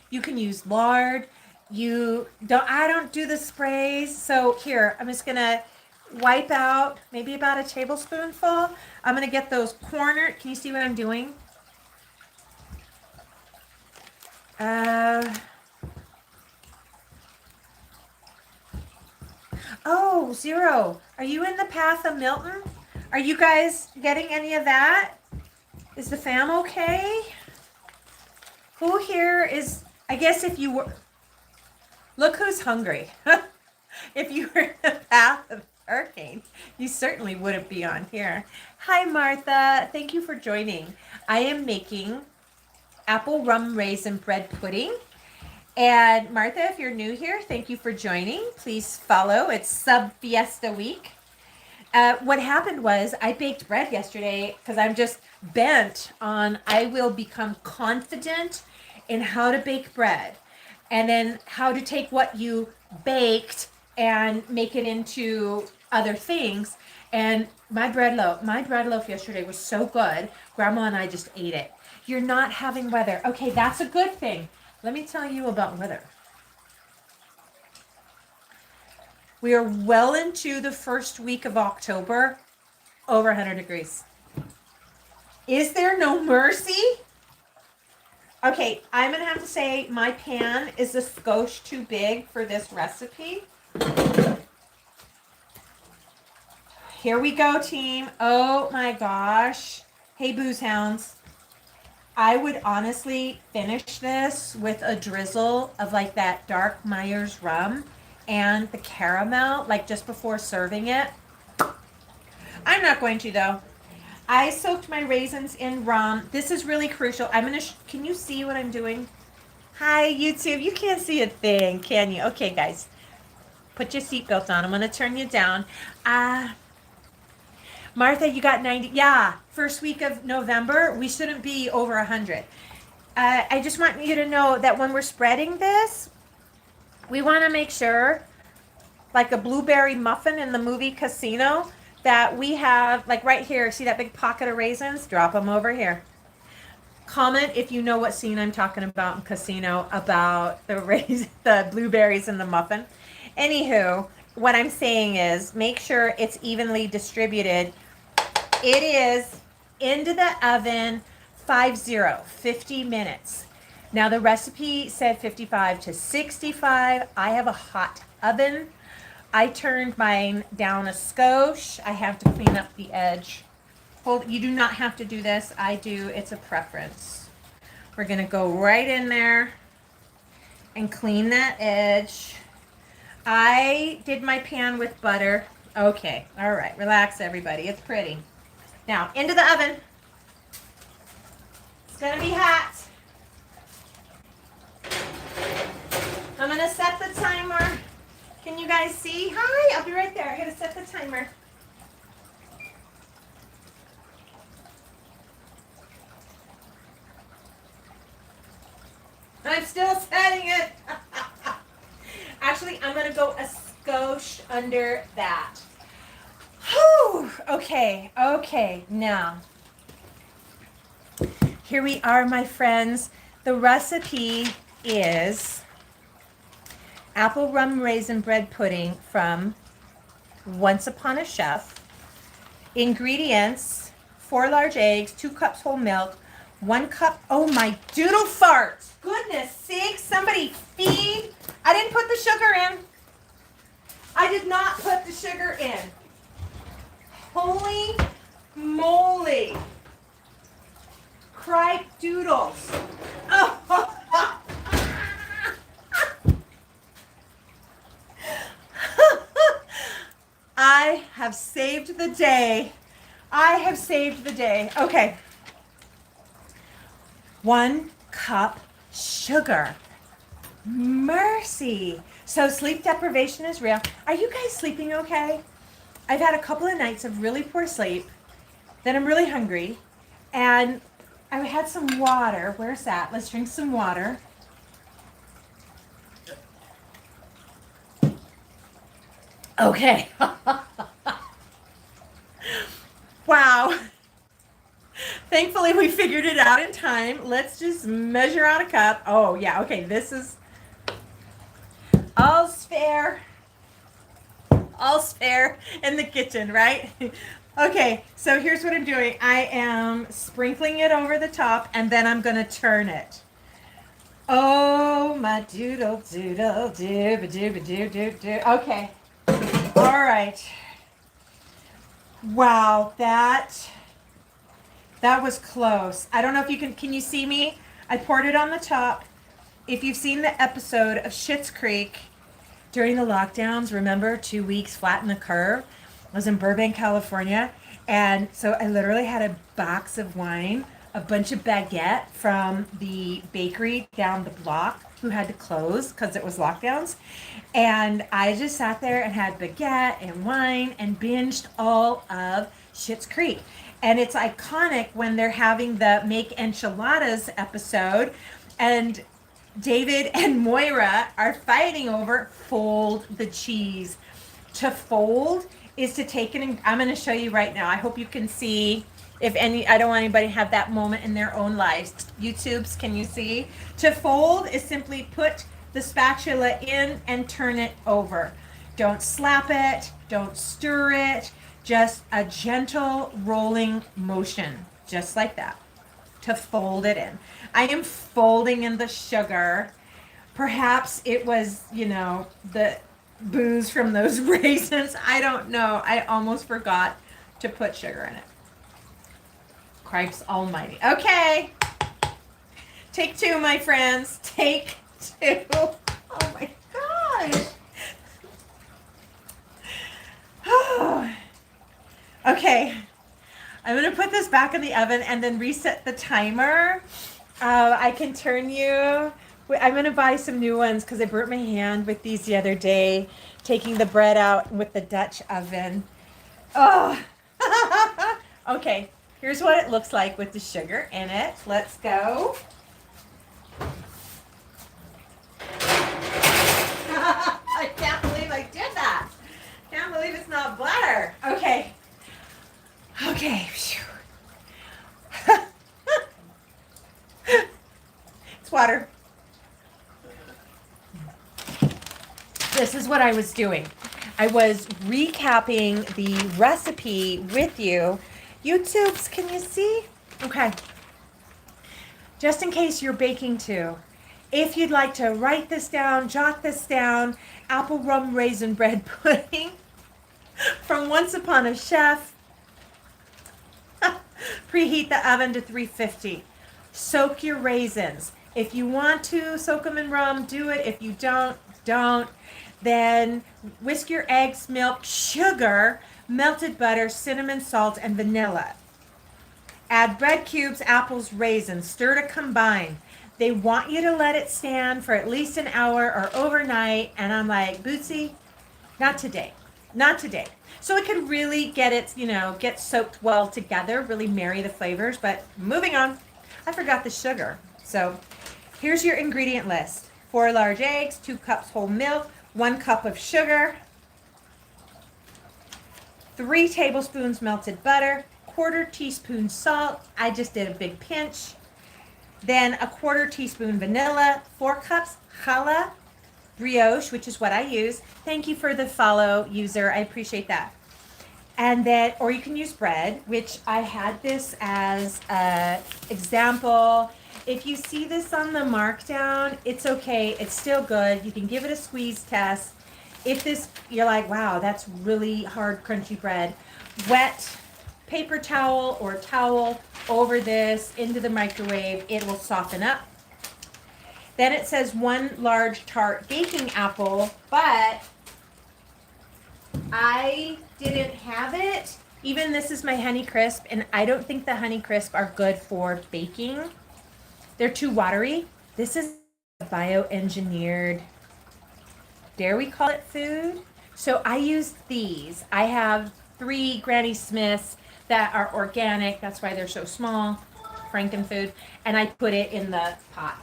You can use lard. I don't do the sprays. So here, I'm just gonna wipe out maybe about a tablespoonful. I'm gonna get those corner. Can you see what I'm doing? Oh, Zero. Are you in the path of Milton? Are you guys getting any of that? Is the fam okay? Who here is, I guess if you were, look who's hungry. If you were in the path of hurricane, you certainly wouldn't be on here. Hi, Martha. Thank you for joining. I am making apple rum raisin bread pudding. And Martha, if you're new here, thank you for joining. Please follow. It's Sub Fiesta Week. What happened was I baked bread yesterday because I'm just bent on I will become confident in how to bake bread and then how to take what you baked and make it into other things. And my bread loaf yesterday was so good. Grandma and I just ate it. You're not having weather. Okay, that's a good thing. Let me tell you about weather. We are well into the first week of October, over 100 degrees. Is there no mercy? Okay, I'm going to have to say my pan is a skosh too big for this recipe. Here we go, team. Oh my gosh. Hey, booze hounds. I would honestly finish this with a drizzle of like that dark Myers rum and the caramel, like just before serving it. I'm not going to though. I soaked my raisins in rum. This is really crucial. Can you see what I'm doing? Hi, YouTube. You can't see a thing, can you? Okay, guys. Put your seatbelt on. I'm going to turn you down. Martha, you got 90. Yeah, first week of November, we shouldn't be over 100. I just want you to know that when we're spreading this, we want to make sure, like a blueberry muffin in the movie Casino, that we have, like right here, see that big pocket of raisins? Drop them over here. Comment if you know what scene I'm talking about in Casino about the blueberries in the muffin. Anywho, what I'm saying is make sure it's evenly distributed. It is into the oven 50 minutes. Now the recipe said 55 to 65. I have a hot oven. I turned mine down a skosh. I have to clean up the edge. You do not have to do this. I do. It's a preference. We're going to go right in there and clean that edge. I did my pan with butter. Okay. All right. Relax, everybody. It's pretty. Now, into the oven. It's going to be hot. I'm going to set the timer. Can you guys see? Hi, I'll be right there. I got to set the timer. I'm still setting it. Actually, I'm going to go a skosh under that. Whew. Okay. Now, here we are, my friends. The recipe is apple rum raisin bread pudding from Once Upon a Chef. Ingredients: 4 large eggs, 2 cups whole milk, 1 cup. Oh my doodle farts! Goodness sakes, somebody feed. I didn't put the sugar in. I did not put the sugar in. Holy moly. Cripe doodles. Oh. I have saved the day. Okay. 1 cup sugar. Mercy. So sleep deprivation is real. Are you guys sleeping okay? I've had a couple of nights of really poor sleep. Then I'm really hungry. And I had some water. Where's that? Let's drink some water. Okay. Wow. Thankfully, we figured it out in time. Let's just measure out a cup. Oh, yeah. Okay. This is all's fair. All's fair in the kitchen, right? Okay. So here's what I'm doing. I am sprinkling it over the top, and then I'm going to turn it. Oh, my doodle doodle dooba dooba doo doo doo. Okay. All right. Wow, that was close. I don't know if you can you see me? I poured it on the top. If you've seen the episode of Schitt's Creek during the lockdowns, remember 2 weeks flatten the curve? I was in Burbank, California. And so I literally had a box of wine, a bunch of baguette from the bakery down the block who had to close because it was lockdowns. And I just sat there and had baguette and wine and binged all of Schitt's Creek. And it's iconic when they're having the Make Enchiladas episode and David and Moira are fighting over fold the cheese. To fold is to take it, and I'm going to show you right now. I hope you can see. If any, I don't want anybody to have that moment in their own lives. YouTubes, can you see? To fold is simply put the spatula in and turn it over. Don't slap it, don't stir it, just a gentle rolling motion, just like that, to fold it in. I am folding in the sugar. Perhaps it was, the booze from those raisins. I don't know. I almost forgot to put sugar in it. Cripes almighty. Okay. Take two, my friends. Take two. Oh my gosh. Oh. Okay. I'm going to put this back in the oven and then reset the timer. I can turn you. I'm going to buy some new ones because I burnt my hand with these the other day, taking the bread out with the Dutch oven. Oh. Okay. Here's what it looks like with the sugar in it. Let's go. I can't believe I did that. Can't believe it's not butter. Okay. Okay. It's water. This is what I was doing. I was recapping the recipe with you. YouTubes, can you see? Okay. Just in case you're baking too. If you'd like to write this down, jot this down, apple rum raisin bread pudding from Once Upon a Chef. Preheat the oven to 350. Soak your raisins. If you want to soak them in rum, do it. If you don't, don't. Then whisk your eggs, milk, sugar, melted butter, cinnamon, salt, and vanilla. Add bread cubes, apples, raisins. Stir to combine. They want you to let it stand for at least an hour or overnight. And I'm like, Bootsy, not today. Not today. So it could really get it, get soaked well together, really marry the flavors. But moving on, I forgot the sugar. So here's your ingredient list. 4 large eggs, 2 cups whole milk, 1 cup of sugar, 3 tablespoons melted butter, 1/4 teaspoon salt. I just did a big pinch. Then 1/4 teaspoon vanilla, 4 cups challah, brioche, which is what I use. Thank you for the follow, user. I appreciate that. And then, or you can use bread, which I had this as an example. If you see this on the markdown, it's okay. It's still good. You can give it a squeeze test. If this, you're like, wow, that's really hard, crunchy bread, wet paper towel or towel over this into the microwave. It will soften up. Then it says 1 large tart baking apple, but I didn't have it. Even this is my Honey Crisp, and I don't think the Honey Crisp are good for baking. They're too watery. This is bioengineered, dare we call it food? So I used these. I have 3 Granny Smiths that are organic. That's why they're so small. Frankenfood. And I put it in the pot.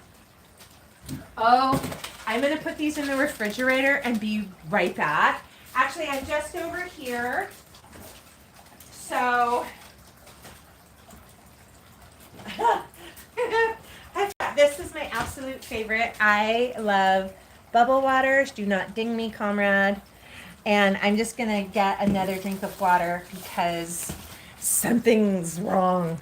Oh, I'm going to put these in the refrigerator and be right back. Actually, I'm just over here. So, this is my absolute favorite. I love bubble waters. Do not ding me, comrade. And I'm just going to get another drink of water because something's wrong.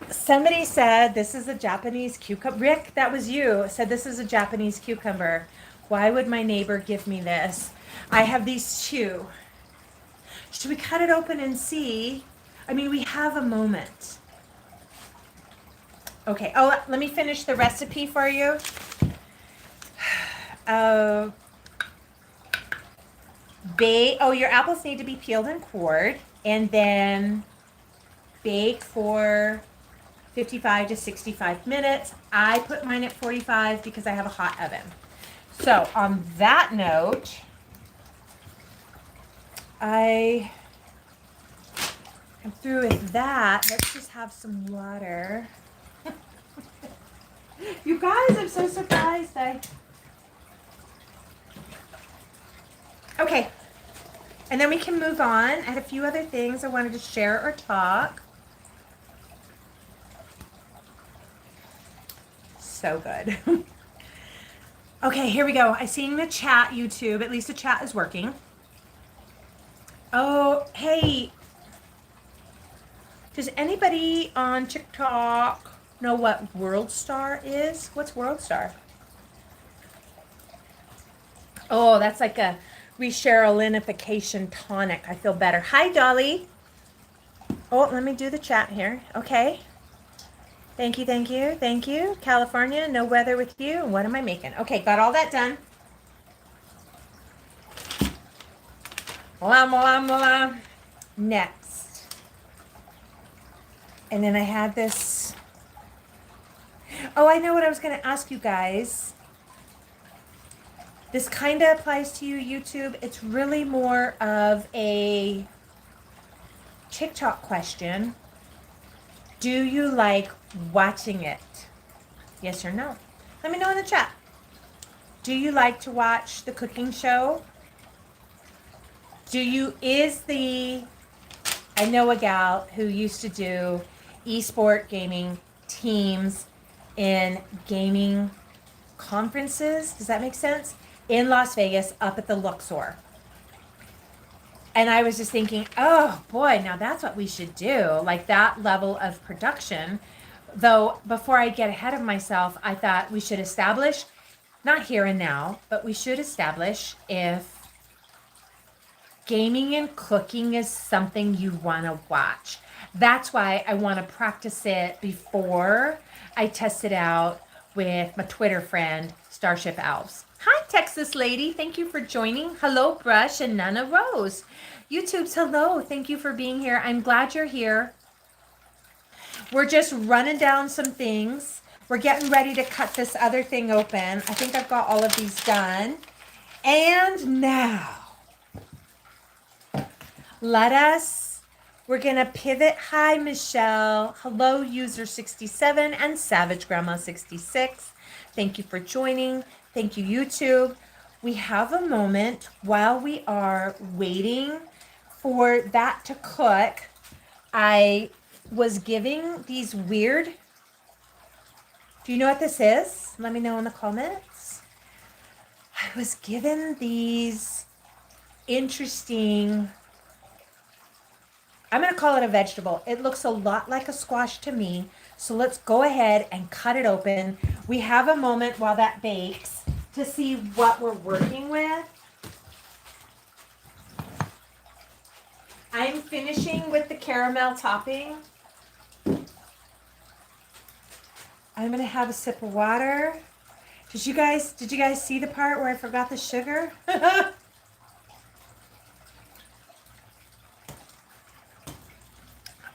Somebody said this is a Japanese cucumber. Rick, that was you, said this is a Japanese cucumber. Why would my neighbor give me this? I have these two. Should we cut it open and see? I mean, we have a moment. Okay. Oh, let me finish the recipe for you. Your apples need to be peeled and cored, and then bake for 55 to 65 minutes. I put mine at 45 because I have a hot oven. So on that note, I am through with that. Let's just have some water. You guys, I'm so surprised. Okay. And then we can move on. I had a few other things I wanted to share or talk. So good. Okay, here we go. I see in the chat, YouTube. At least the chat is working. Oh, hey. Does anybody on TikTok know what World Star is? What's World Star? Oh, that's like a re-Sherylinification tonic. I feel better. Hi, Dolly. Oh, let me do the chat here. Okay. Thank you, thank you, thank you. California, no weather with you. What am I making? Okay, got all that done. Next. And then I had this. Oh, I know what I was going to ask you guys. This kind of applies to you, YouTube. It's really more of a TikTok question. Do you like watching it? Yes or no? Let me know in the chat. Do you like to watch the cooking show? I know a gal who used to do esport gaming teams in gaming conferences. Does that make sense? In Las Vegas, up at the Luxor. And I was just thinking, oh boy, now that's what we should do. Like that level of production. Though before I get ahead of myself, I thought we should establish, not here and now, but we should establish if gaming and cooking is something you want to watch. That's why I want to practice it before I test it out with my Twitter friend, Starship Elves. Hi, Texas lady. Thank you for joining. Hello, Brush and Nana Rose. YouTube's hello. Thank you for being here. I'm glad you're here. We're just running down some things. We're getting ready to cut this other thing open. I think I've got all of these done. And now, we're going to pivot. Hi, Michelle. Hello, user 67 and Savage Grandma 66. Thank you for joining. Thank you, YouTube. We have a moment while we are waiting for that to cook. I was giving these weird, do you know what this is? Let me know in the comments. I was given these interesting, I'm going to call it a vegetable. It looks a lot like a squash to me. So let's go ahead and cut it open. We have a moment while that bakes to see what we're working with. I'm finishing with the caramel topping. I'm going to have a sip of water. Did you guys see the part where I forgot the sugar?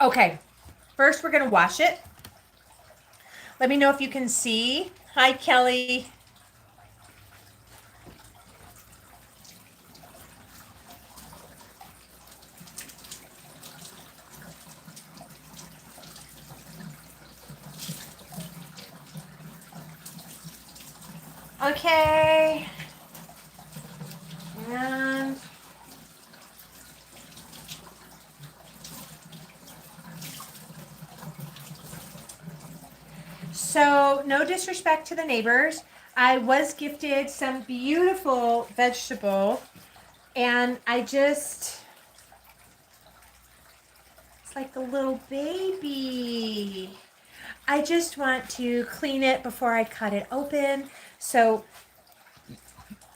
Okay, first we're going to wash it. Let me know if you can see. Hi, Kelly. Okay. And So no disrespect to the neighbors. I was gifted some beautiful vegetable, and it's like a little baby. I just want to clean it before I cut it open. So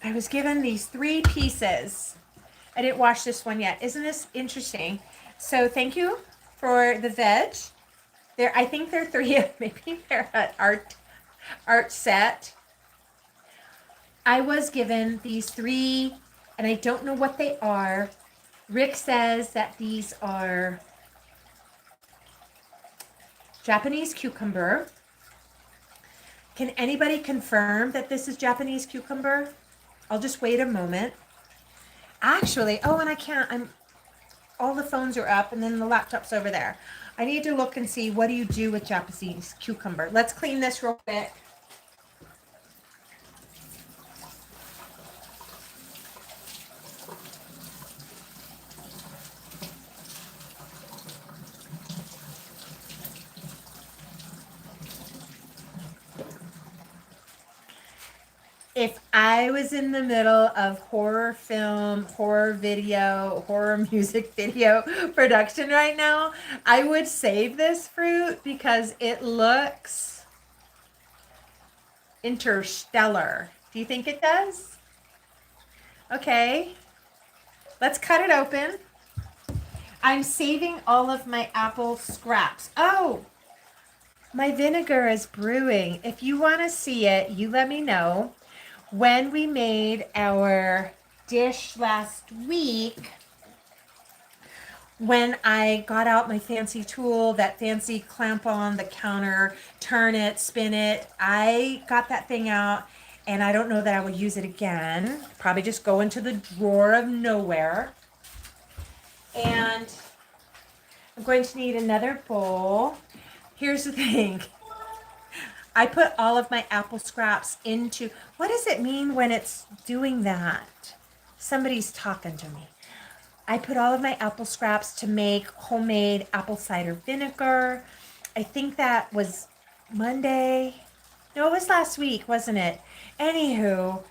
I was given these 3 pieces. I didn't wash this one yet. Isn't this interesting? So thank you for the veg. I think they're 3, maybe they're an art set. I was given these 3, and I don't know what they are. Rick says that these are Japanese cucumber. Can anybody confirm that this is Japanese cucumber? I'll just wait a moment. Actually, and I can't, all the phones are up and then the laptop's over there. I need to look and see, what do you do with Japanese cucumber? Let's clean this real quick. If I was in the middle of horror film, horror video, horror music video production right now, I would save this fruit because it looks interstellar. Do you think it does? Okay, let's cut it open. I'm saving all of my apple scraps. Oh, my vinegar is brewing. If you want to see it, you let me know. When we made our dish last week, when I got out my fancy tool, that fancy clamp on the counter, turn it, spin it, I got that thing out, and I don't know that I will use it again. Probably just go into the drawer of nowhere. And I'm going to need another bowl. Here's the thing. I put all of my apple scraps into, what does it mean when it's doing that? Somebody's talking to me. I put all of my apple scraps to make homemade apple cider vinegar. I think that was Monday. No, it was last week, wasn't it? Anywho,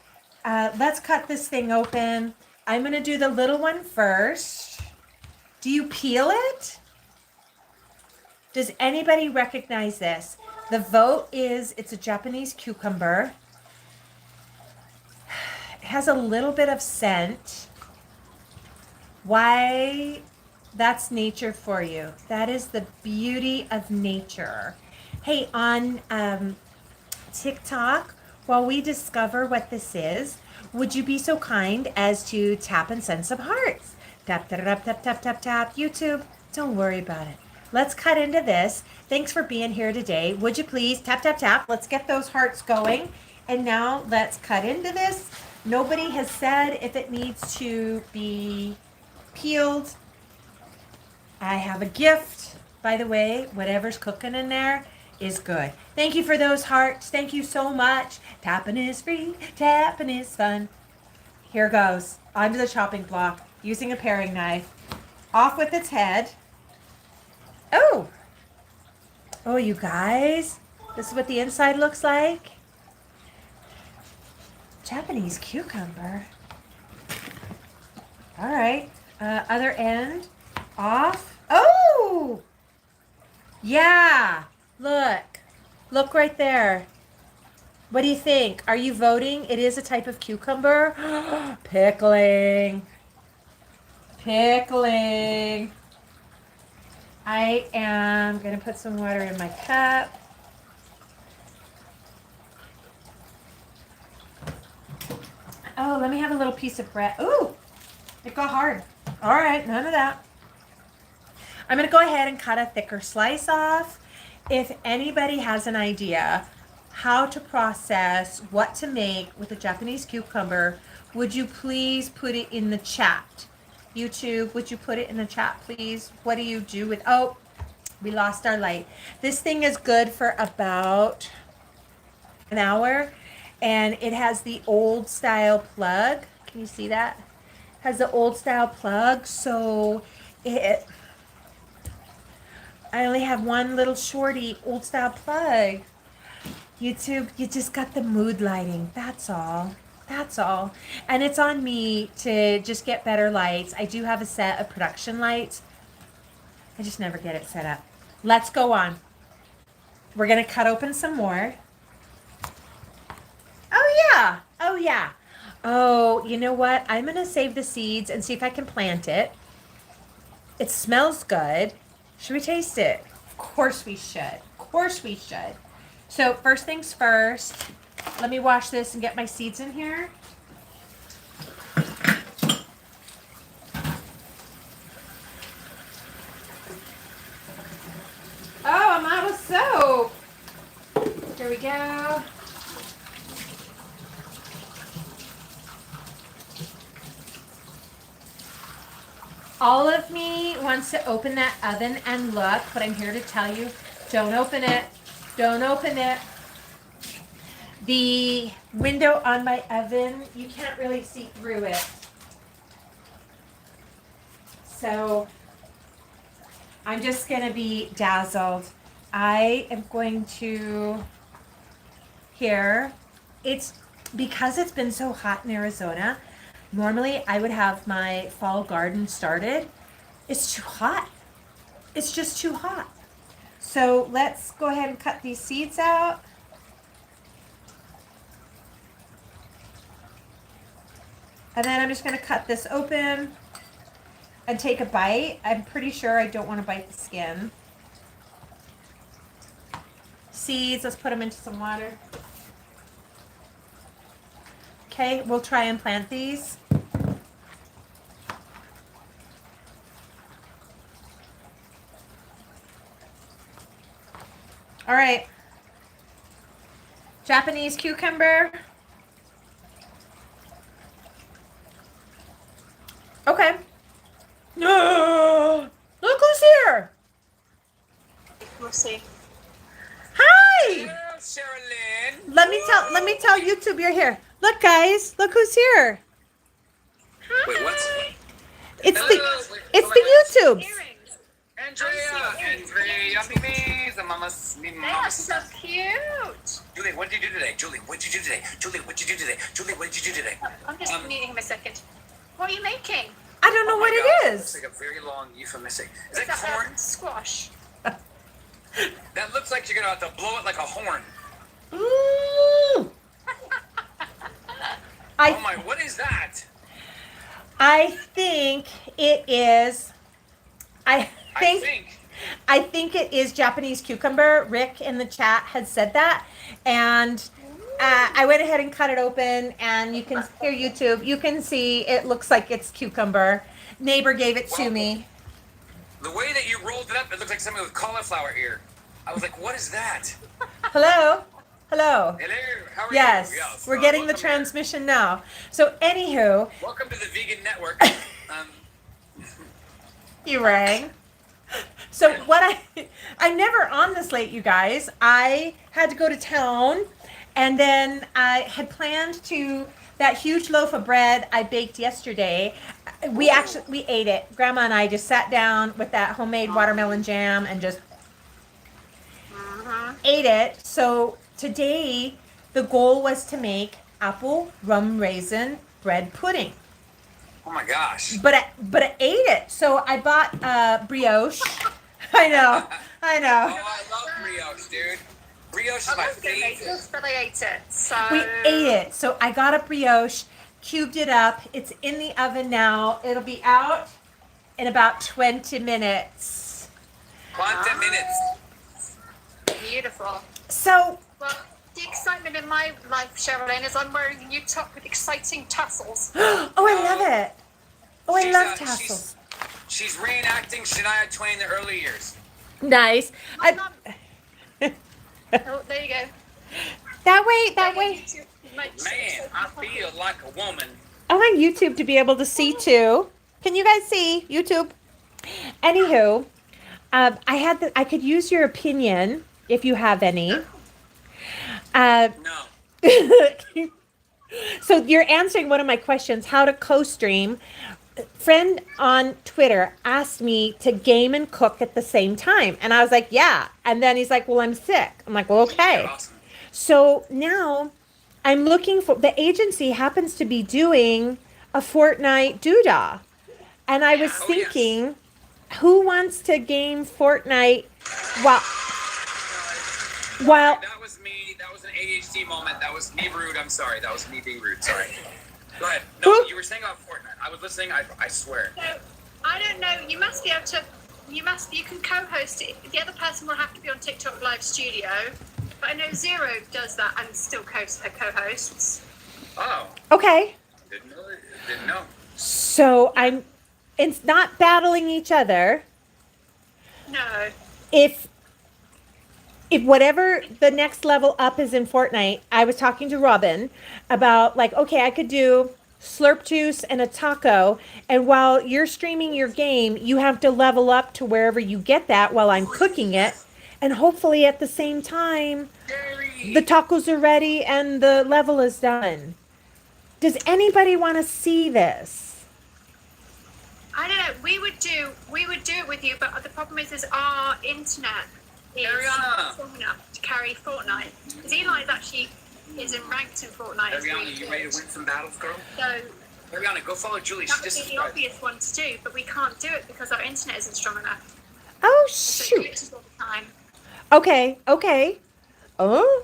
let's cut this thing open. I'm going to do the little one first. Do you peel it? Does anybody recognize this? The vote is, it's a Japanese cucumber. It has a little bit of scent. Why? That's nature for you. That is the beauty of nature. Hey, on TikTok, while we discover what this is, would you be so kind as to tap and send some hearts? Tap, tap, tap, tap, tap, tap, tap. YouTube, don't worry about it. Let's cut into this. Thanks for being here today. Would you please tap, tap, tap. Let's get those hearts going. And now let's cut into this. Nobody has said if it needs to be peeled. I have a gift. By the way, whatever's cooking in there is good. Thank you for those hearts. Thank you so much. Tapping is free. Tapping is fun. Here goes. Onto the chopping block. Using a paring knife. Off with its head. Oh, you guys, this is what the inside looks like. Japanese cucumber. All right, other end, off. Oh, yeah, look right there. What do you think? Are you voting? It is a type of cucumber. Pickling. I am going to put some water in my cup. Oh, let me have a little piece of bread. Ooh, it got hard. All right, none of that. I'm going to go ahead and cut a thicker slice off. If anybody has an idea how to process what to make with a Japanese cucumber, would you please put it in the chat? YouTube, would you put it in the chat, please? What do you do with, oh, we lost our light. This thing is good for about an hour, and it has the old style plug. Can you see that? It has the old style plug, so I only have one little shorty old style plug. YouTube, you just got the mood lighting. That's all. That's all. And it's on me to just get better lights. I do have a set of production lights. I just never get it set up. Let's go on. We're going to cut open some more. Oh, yeah. Oh, yeah. Oh, you know what? I'm going to save the seeds and see if I can plant it. It smells good. Should we taste it? Of course we should. Of course we should. So first things first, let me wash this and get my seeds in here. Oh, I'm out of soap. Here we go. All of me wants to open that oven and look, but I'm here to tell you, don't open it. Don't open it. The window on my oven, you can't really see through it. So I'm just going to be dazzled. I am going to, here, it's because it's been so hot in Arizona. Normally, I would have my fall garden started. It's too hot. It's just too hot. So let's go ahead and cut these seeds out. And then I'm just going to cut this open and take a bite. I'm pretty sure I don't want to bite the skin. Seeds, let's put them into some water. Okay, we'll try and plant these. All right. Japanese cucumber. Okay. No. Look who's here. We'll see. Hi. Hello, Sherilyn. Let me tell YouTube you're here. Look, guys, look who's here. Wait, what's? It's Hello. the YouTubes. Earrings. Andrea, Mimi, the mama's, They are so cute. Julie, what did you do today? Julie, what did you do today? Julie, what did you do today? Julie, what did you do today? I'm just meeting him a second. What are you making? I don't know Oh what my it God, is. Looks like a very long euphemistic. Is Is that corn? squash? That looks like you're gonna have to blow it like a horn. Ooh. Oh my, what is that? I think it is. I think it is Japanese cucumber. Rick in the chat had said that, and I went ahead and cut it open. And you can hear YouTube. You can see it looks like it's cucumber. Neighbor gave it to me. The way that you rolled it up, it looks like something with cauliflower ear. I was like, what is that? Hello, hello. Hello, how are Yes, you? we're getting the welcome here. transmission now. So anywho, Welcome to the Vegan Network. you rang. So what I'm never on this late, you guys. I had to go to town, and then I had planned to that huge loaf of bread I baked yesterday. We ate it. Grandma and I just sat down with that homemade watermelon jam and just ate it. So today the goal was to make apple rum raisin bread pudding. Oh my gosh. But I ate it. So I bought brioche. I know. Oh, I love brioche, dude. Brioche is my favorite. But I ate it. So We ate it. So I got a brioche, cubed it up. It's in the oven now. It'll be out in about 20 minutes. 20 minutes. Beautiful. So, Well, the excitement in my life, Sherilyn, is I'm wearing a new top with exciting tassels. oh, I love it. Oh, I She's, love uh, tassels. She's reenacting Shania Twain in the early years. Nice. Oh, there you go. That way. Man, I feel like a woman. I want YouTube to be able to see too. Can you guys see YouTube? Anywho, I could use your opinion if you have any. No. So you're answering one of my questions, how to co-stream. Friend on Twitter asked me to game and cook at the same time. And I was like, yeah. And then he's like, well, I'm sick. I'm like, well, okay. Awesome. So now I'm looking for, the agency happens to be doing a Fortnite doodah. And I was thinking, who wants to game Fortnite while That was me. That was an ADHD moment. That was me rude. I'm sorry. That was me being rude. Sorry. Go ahead. No, you were saying about Fortnite. I was listening. I swear. So, I don't know. You must be able to. You can co-host it. The other person will have to be on TikTok Live Studio. But I know Zero does that and still co-hosts. Oh. Okay. Didn't know. So it's not battling each other. No. If whatever the next level up is in Fortnite, I was talking to Robin about like, okay, I could do slurp juice and a taco, and while you're streaming your game, you have to level up to wherever you get that while I'm cooking it, and hopefully at the same time the tacos are ready and the level is done. Does anybody want to see this? I don't know. We would do it with you, but the problem is our internet is strong enough to carry Fortnite. Because Eli isn't ranked in Fortnite. Ariana, you ready to win some battles, girl? So Ariana, go follow Julie. that would be the obvious one to do, but we can't do it because our internet isn't strong enough. Oh So it shoot. glitches all the time. Okay. Oh,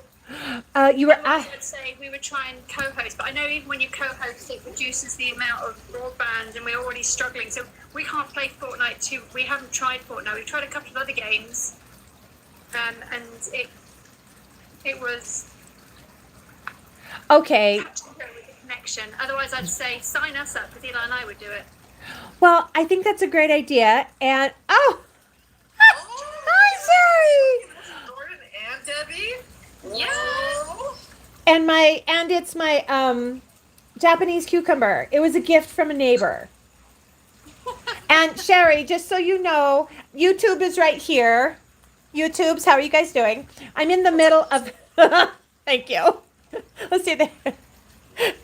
you were. Otherwise, I'd say we would try and co-host, but I know even when you co-host, it reduces the amount of broadband, and we're already struggling. So we can't play Fortnite too. We haven't tried Fortnite. We've tried a couple of other games, and it was Okay. with the connection. Otherwise, I'd say sign us up because Eli and I would do it. Well, I think that's a great idea. And hi, Sherry. Jordan and Debbie. Yeah. And it's my Japanese cucumber. It was a gift from a neighbor. And Sherry, just so you know, YouTube is right here. YouTubes, how are you guys doing? I'm in the middle of. Thank you. Let's see.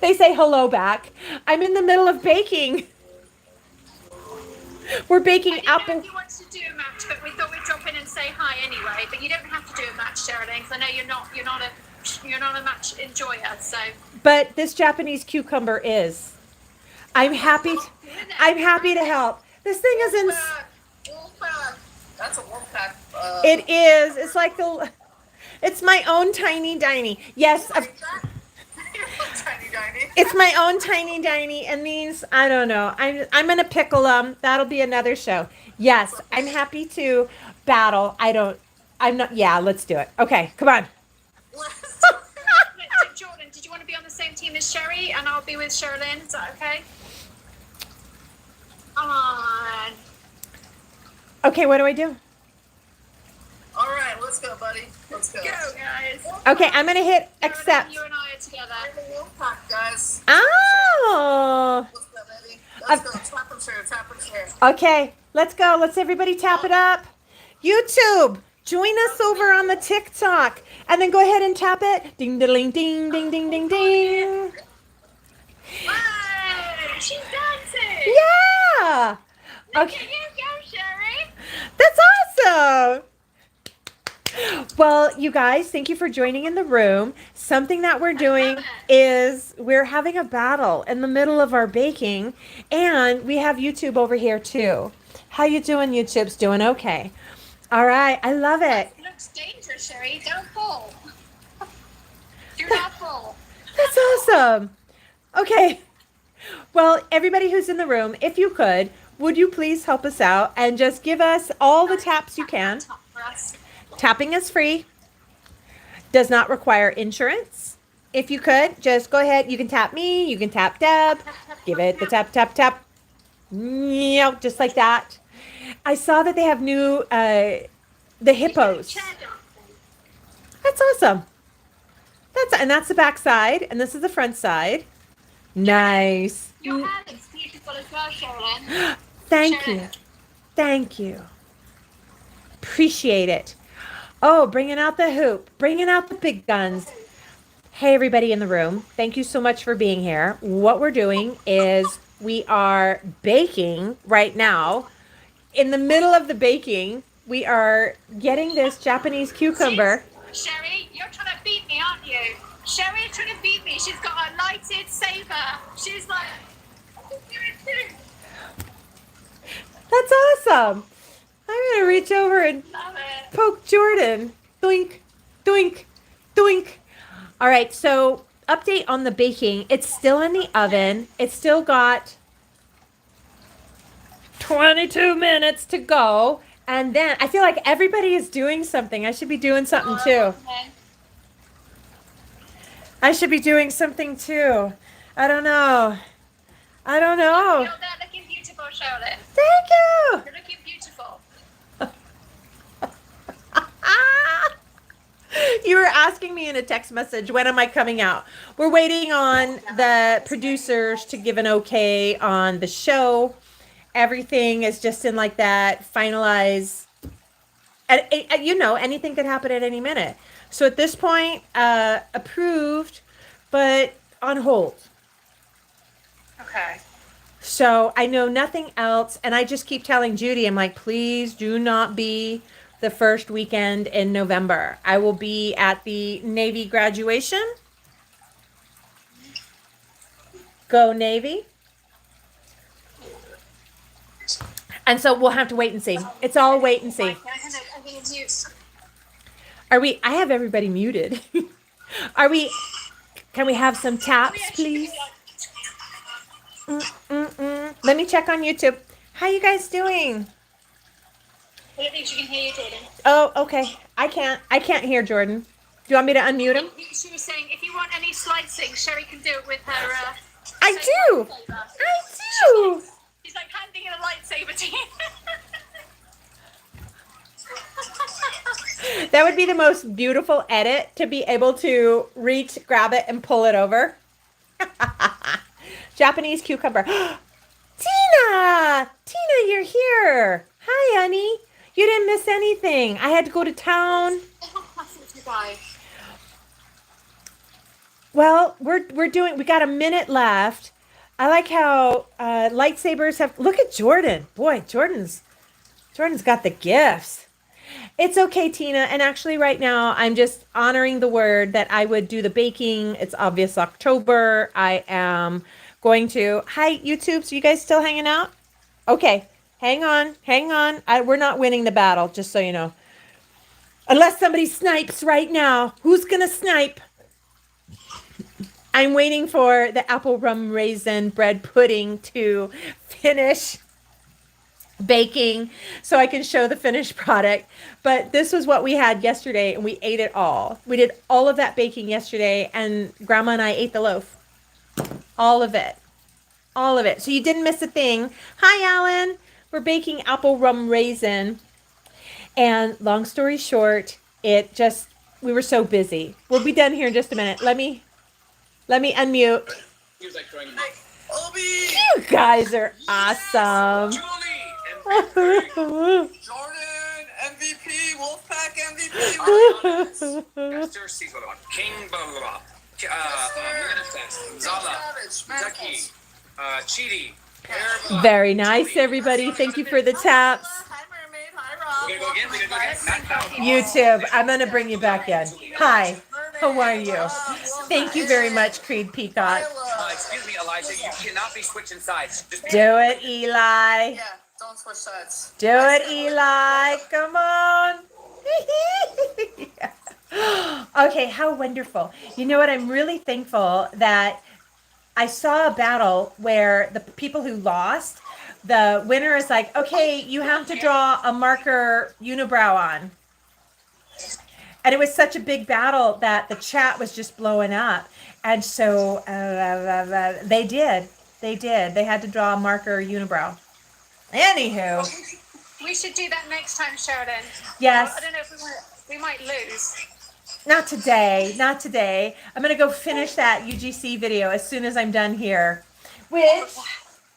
They say hello back. I'm in the middle of baking. We're baking I didn't apple. know if you wanted to do a match, but we thought we'd drop in and say hi anyway. But you don't have to do a match, Sheridan, because I know you're not a match enjoyer. So. But this Japanese cucumber is. I'm happy to help. This thing is in. Wolfpack. That's a wolfpack. It is. It's like it's my own tiny diny. Yes, Tiny Diny. it's my own tiny diny, and these I don't know. I'm gonna pickle them. That'll be another show. Yes, I'm happy to battle. I'm not. Yeah, let's do it. Okay, come on. Jordan, did you want to be on the same team as Sherry, and I'll be with Sherilyn? Is that okay? Come on. Okay, what do I do? All right, let's go, buddy. Let's go. Go, guys. Okay, I'm gonna hit accept. You and I are together. I'm a wolfpack, guys. Oh. Let's go, baby. Let's go. Tap and share. Tap and share. Okay, let's go. Let's everybody tap it up. YouTube, join us over on the TikTok, and then go ahead and tap it. Ding, ding, ding, ding, ding, ding, ding. Whoa, she's dancing. Yeah. Look Okay. at you go, Sherry. That's awesome. Well, you guys, thank you for joining in the room. Something that we're doing is we're having a battle in the middle of our baking, and we have YouTube over here too. How you doing, YouTube's doing okay. All right, I love it. It looks dangerous, Sherry. Don't fall. Do not fall. That's awesome. Okay. Well, everybody who's in the room, if you could, would you please help us out and just give us all the taps you can? Top for us. Tapping is free. Does not require insurance. If you could, just go ahead. You can tap me. You can tap Deb. Give it the tap, tap, tap. Just like that. I saw that they have new, the hippos. That's awesome. And that's the back side. And this is the front side. Nice. Your hair looks beautiful as well, Sherilyn. Thank you. Thank you. Appreciate it. Oh, bringing out the hoop, bringing out the big guns. Hey, everybody in the room. Thank you so much for being here. What we're doing is we are baking right now. In the middle of the baking, we are getting this Japanese cucumber. Sherry, you're trying to beat me, aren't you? Sherry is trying to beat me. She's got a lighted saber. She's like, That's awesome. I'm going to reach over and love it. poke Jordan. Doink, doink, doink. All right, so update on the baking. It's still in the oven. It's still got 22 minutes to go. And then I feel like everybody is doing something. I should be doing something too. I should be doing something too. I don't know. I don't know. You're there looking beautiful, Charlotte. Thank you. You're looking beautiful. You were asking me in a text message, when am I coming out? We're waiting on the producers to give an okay on the show. Everything is just in like that finalize. And you know, anything could happen at any minute. So at this point, approved, but on hold. Okay. So I know nothing else. And I just keep telling Judy, I'm like, please do not be the first weekend in November. I will be at the Navy graduation. Go Navy. And so we'll have to wait and see. It's all wait and see. Are we, I have everybody muted. Are we, can we have some taps, please? Let me check on YouTube. How you guys doing? I don't think she can hear you, Jordan. Oh, okay. I can't hear Jordan. Do you want me to unmute him? She was saying, if you want any slicing, Sherry can do it with her. I do. lightsaber. I do. She's like handing in a lightsaber to you. That would be the most beautiful edit, to be able to reach, grab it, and pull it over. Japanese cucumber. Tina! Tina, you're here. Hi, honey. You didn't miss anything. I had to go to town. Well, we got a minute left. I like how lightsabers have, look at Jordan. Boy, Jordan's got the gifts. It's okay, Tina. And actually right now I'm just honoring the word that I would do the baking. It's obvious October. I am going to, hi YouTube. So you guys still hanging out? Okay. Hang on. We're not winning the battle, just so you know. Unless somebody snipes right now. Who's going to snipe? I'm waiting for the apple rum raisin bread pudding to finish baking so I can show the finished product. But this was what we had yesterday, and we ate it all. We did all of that baking yesterday, and Grandma and I ate the loaf. All of it. All of it. So you didn't miss a thing. Hi, Alan. We're baking apple rum raisin. And long story short, we were so busy. We'll be done here in just a minute. Let me unmute. He was like throwing him Obi! You guys are awesome. Julie! Jordan, MVP, Wolfpack MVP. Mr. Segal, King blah blah blah. Zala, Ducky, Cheaty. Very nice, everybody. Thank you for the taps. Hi, Mermaid. Hi, Rob. We gonna go again? YouTube, I'm going to bring you back in. Hi, how are you? Thank you very much, Creed Peacock. Excuse me, Elijah. You cannot be switching sides. Just Do it, Eli. Yeah, don't switch sides. Do it, Eli. Come on. Okay, how wonderful. You know what? I'm really thankful that I saw a battle where the people who lost, the winner is like, okay, you have to draw a marker unibrow on. And it was such a big battle that the chat was just blowing up. And so they did. They had to draw a marker marker unibrow. Anywho. We should do that next time, Sheridan. Yes. I don't know if we might lose. Not today. I'm going to go finish that UGC video as soon as I'm done here. With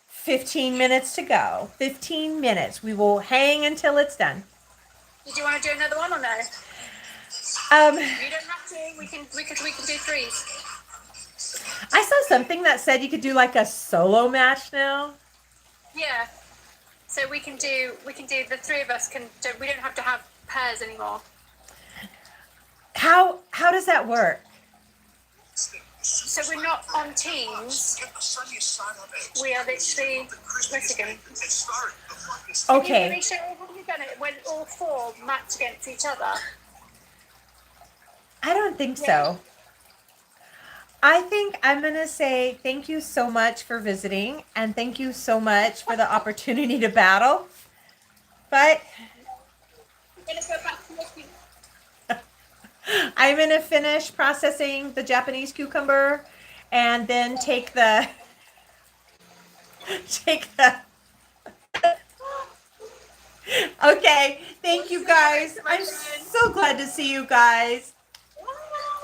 15 minutes to go. 15 minutes. We will hang until it's done. Did you want to do another one or no? You don't have to. We can do threes. I saw something that said you could do like a solo match now. Yeah. So we can do the three of us we don't have to have pairs anymore. How does that work? So we're not on Teams. We are literally Mexican. Okay. Can you show how you done it when all four match against each other? I don't think so. I think I'm going to say thank you so much for visiting and thank you so much for the opportunity to battle. But I'm going to go back to looking. I'm going to finish processing the Japanese cucumber and then take the Okay, thank you guys. I'm so glad to see you guys.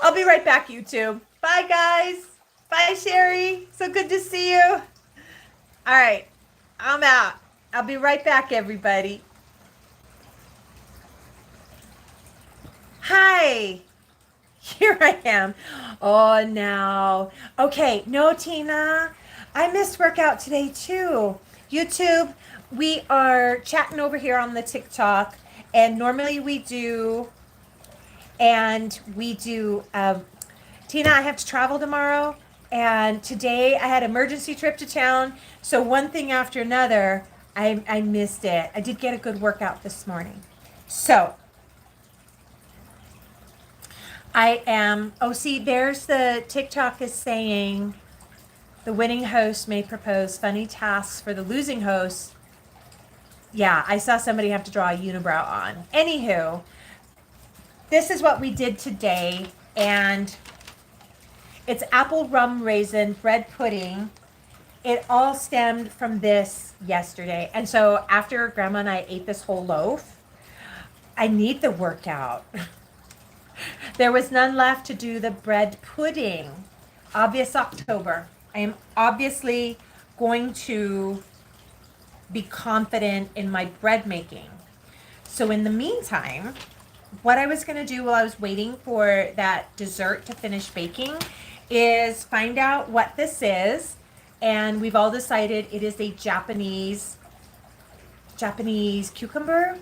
I'll be right back, YouTube. Bye, guys. Bye, Sherry. So good to see you. All right, I'm out. I'll be right back, everybody. Hi. Here I am. Oh, now. Okay, no, Tina. I missed workout today, too. YouTube, we are chatting over here on the TikTok, and normally we do, Tina, I have to travel tomorrow, and today I had an emergency trip to town, so one thing after another, I missed it. I did get a good workout this morning. So, there's the TikTok is saying the winning host may propose funny tasks for the losing host. Yeah, I saw somebody have to draw a unibrow on. Anywho, this is what we did today, and it's apple rum raisin bread pudding. It all stemmed from this yesterday. And so after Grandma and I ate this whole loaf, I need the workout. There was none left to do the bread pudding. Obvious October. I am obviously going to be confident in my bread making. So in the meantime, what I was going to do while I was waiting for that dessert to finish baking is find out what this is. And we've all decided it is a Japanese cucumber.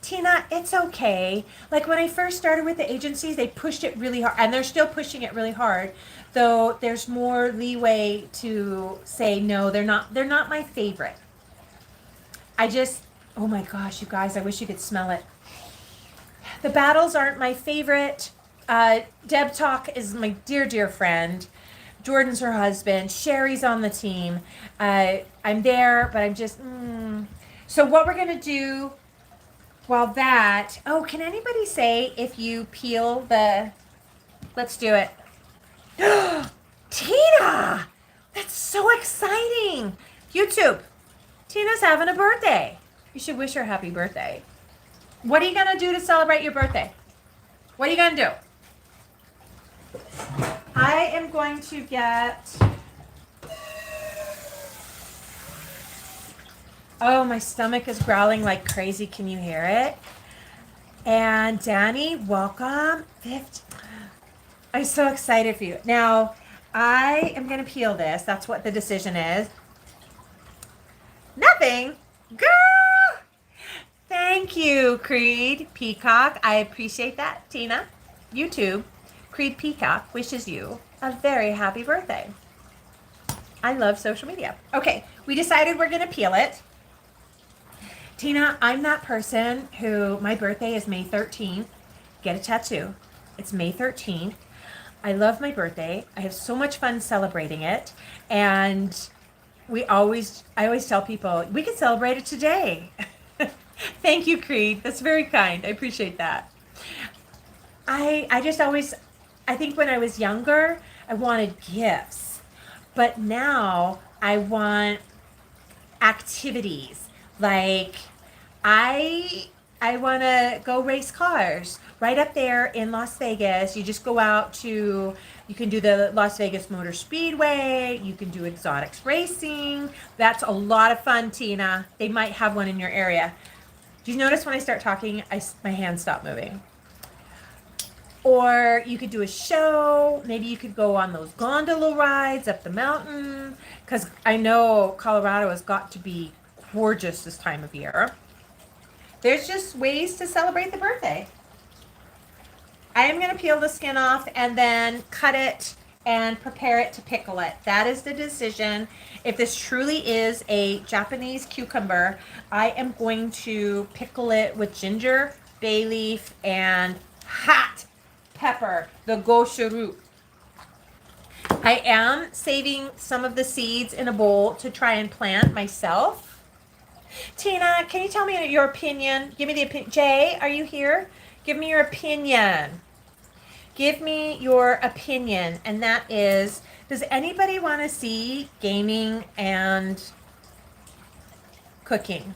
Tina, it's okay. Like when I first started with the agencies, they pushed it really hard, and they're still pushing it really hard. Though there's more leeway to say no, they're not my favorite. Oh my gosh, you guys, I wish you could smell it. The battles aren't my favorite. Deb Talk is my dear friend. Jordan's her husband. Sherry's on the team. I'm there, but I'm just. So what we're gonna do? Can anybody say if you peel the, let's do it. Tina, that's so exciting. YouTube, Tina's having a birthday. You should wish her happy birthday. What are you going to do to celebrate your birthday? What are you going to do? I am going to get, oh, my stomach is growling like crazy. Can you hear it? And Danny, welcome. I'm so excited for you. Now, I am going to peel this. That's what the decision is. Nothing. Girl! Thank you, Creed Peacock. I appreciate that, Tina. YouTube, Creed Peacock wishes you a very happy birthday. I love social media. Okay, we decided we're going to peel it. Tina, I'm that person who, my birthday is May 13th. Get a tattoo. It's May 13th. I love my birthday. I have so much fun celebrating it. And I always tell people, we can celebrate it today. Thank you, Creed. That's very kind. I appreciate that. I think when I was younger, I wanted gifts. But now I want activities. Like, I want to go race cars right up there in Las Vegas. You just go out to, you can do the Las Vegas Motor Speedway. You can do exotics racing. That's a lot of fun, Tina. They might have one in your area. Do you notice when I start talking, my hands stop moving? Or you could do a show. Maybe you could go on those gondola rides up the mountain. Because I know Colorado has got to be gorgeous this time of year. There's just ways to celebrate the birthday. I am going to peel the skin off and then cut it and prepare it to pickle it. That is the decision. If this truly is a Japanese cucumber, I am going to pickle it with ginger, bay leaf, and hot pepper, the goshiru. I am saving some of the seeds in a bowl to try and plant myself. Tina, can you tell me your opinion? Give me the opinion. Jay, are you here? Give me your opinion. Give me your opinion. And that is, does anybody want to see gaming and cooking?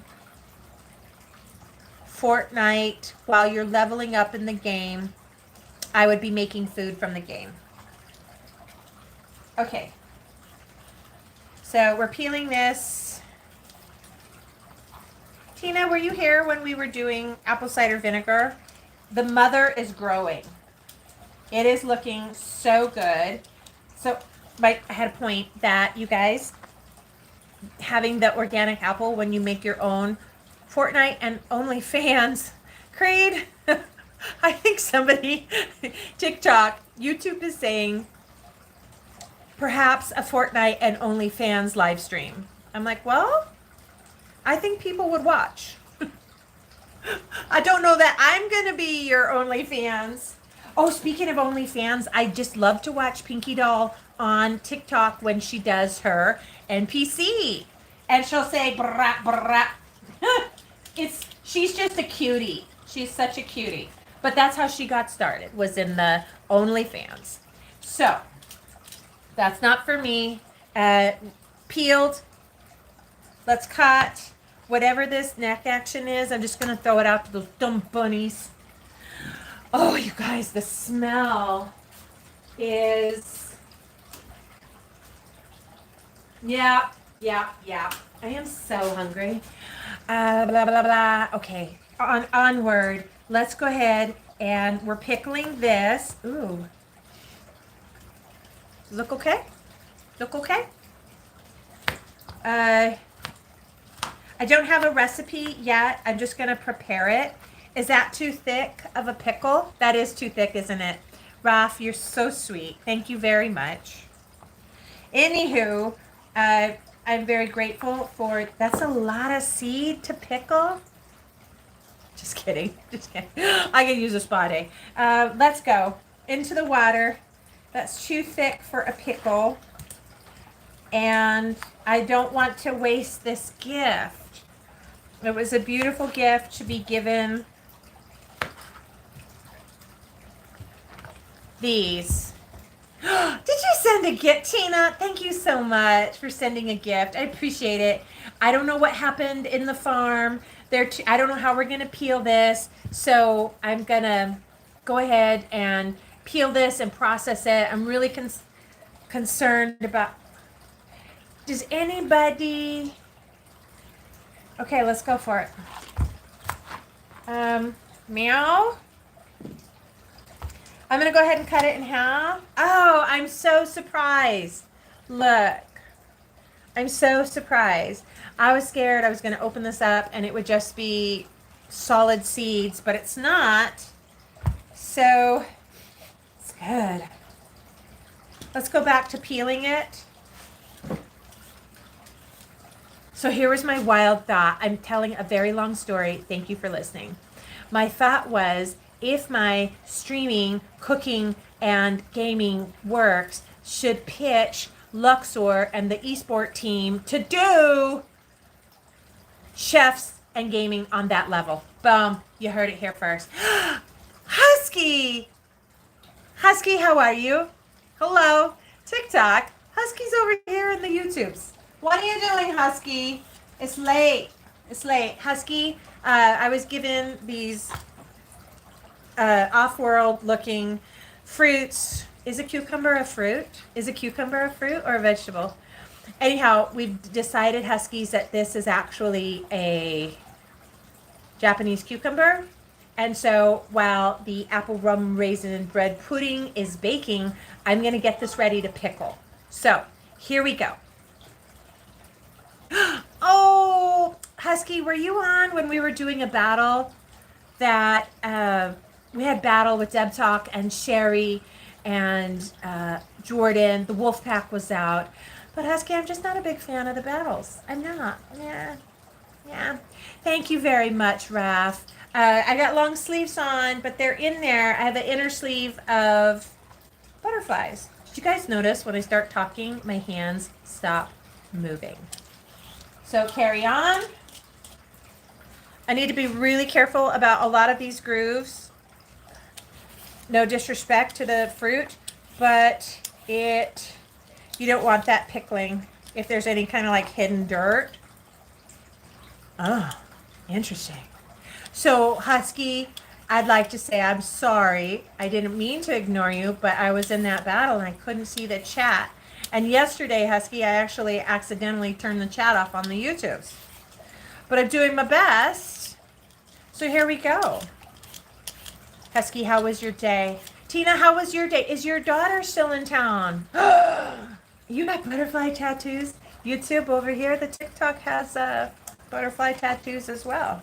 Fortnite, while you're leveling up in the game, I would be making food from the game. Okay. So we're peeling this. Tina, were you here when we were doing apple cider vinegar? The mother is growing. It is looking so good. So I had a point that you guys, having the organic apple when you make your own Fortnite and OnlyFans, Creed, I think somebody, TikTok, YouTube is saying, perhaps a Fortnite and OnlyFans live stream. I'm like, well, I think people would watch. I don't know that I'm going to be your OnlyFans. Oh, speaking of OnlyFans, I just love to watch Pinky Doll on TikTok when she does her NPC. And she'll say, brah, brah. She's just a cutie. She's such a cutie. But that's how she got started, was in the OnlyFans. So, that's not for me. Peeled. Let's cut. Whatever this neck action is, I'm just going to throw it out to those dumb bunnies. Oh, you guys, the smell is... Yeah. I am so hungry. Blah, blah, blah. Okay, onward. Let's go ahead and we're pickling this. Ooh. Look okay? Look okay? I don't have a recipe yet. I'm just going to prepare it. Is that too thick of a pickle? That is too thick, isn't it? Raf, you're so sweet. Thank you very much. Anywho, I'm very grateful for... That's a lot of seed to pickle. Just kidding. Just kidding. I can use a spade. Let's go. Into the water. That's too thick for a pickle. And I don't want to waste this gift. It was a beautiful gift to be given these. Did you send a gift, Tina? Thank you so much for sending a gift. I appreciate it. I don't know what happened in the farm. I don't know how we're going to peel this. So I'm going to go ahead and peel this and process it. I'm really concerned about... Does anybody... Okay, let's go for it. Meow. I'm going to go ahead and cut it in half. Oh, I'm so surprised. Look. I'm so surprised. I was scared I was going to open this up and it would just be solid seeds, but it's not. So, it's good. Let's go back to peeling it. So here was my wild thought. I'm telling a very long story. Thank you for listening. My thought was, if my streaming, cooking, and gaming works, should pitch Luxor and the eSport team to do chefs and gaming on that level. Boom. You heard it here first. Husky! Husky, how are you? Hello. TikTok. Husky's over here in the YouTubes. What are you doing, Husky? It's late. It's late. Husky, I was given these off-world looking fruits. Is a cucumber a fruit? Is a cucumber a fruit or a vegetable? Anyhow, we've decided, Huskies, that this is actually a Japanese cucumber. And so while the apple rum raisin bread pudding is baking, I'm going to get this ready to pickle. So here we go. Oh, Husky, were you on when we were doing a battle that we had battle with Deb Talk and Sherry and Jordan, the wolf pack was out. But Husky, I'm just not a big fan of the battles. I'm not. Yeah. Thank you very much, Raph. I got long sleeves on, but they're in there. I have an inner sleeve of butterflies. Did you guys notice when I start talking, my hands stop moving? So carry on. I need to be really careful about a lot of these grooves. No disrespect to the fruit, but you don't want that pickling if there's any kind of like hidden dirt. Oh, interesting. So Husky, I'd like to say I'm sorry. I didn't mean to ignore you, but I was in that battle and I couldn't see the chat. And yesterday, Husky, I actually accidentally turned the chat off on the YouTubes. But I'm doing my best. So here we go. Husky, how was your day? Tina, how was your day? Is your daughter still in town? You got butterfly tattoos? YouTube over here, the TikTok has butterfly tattoos as well.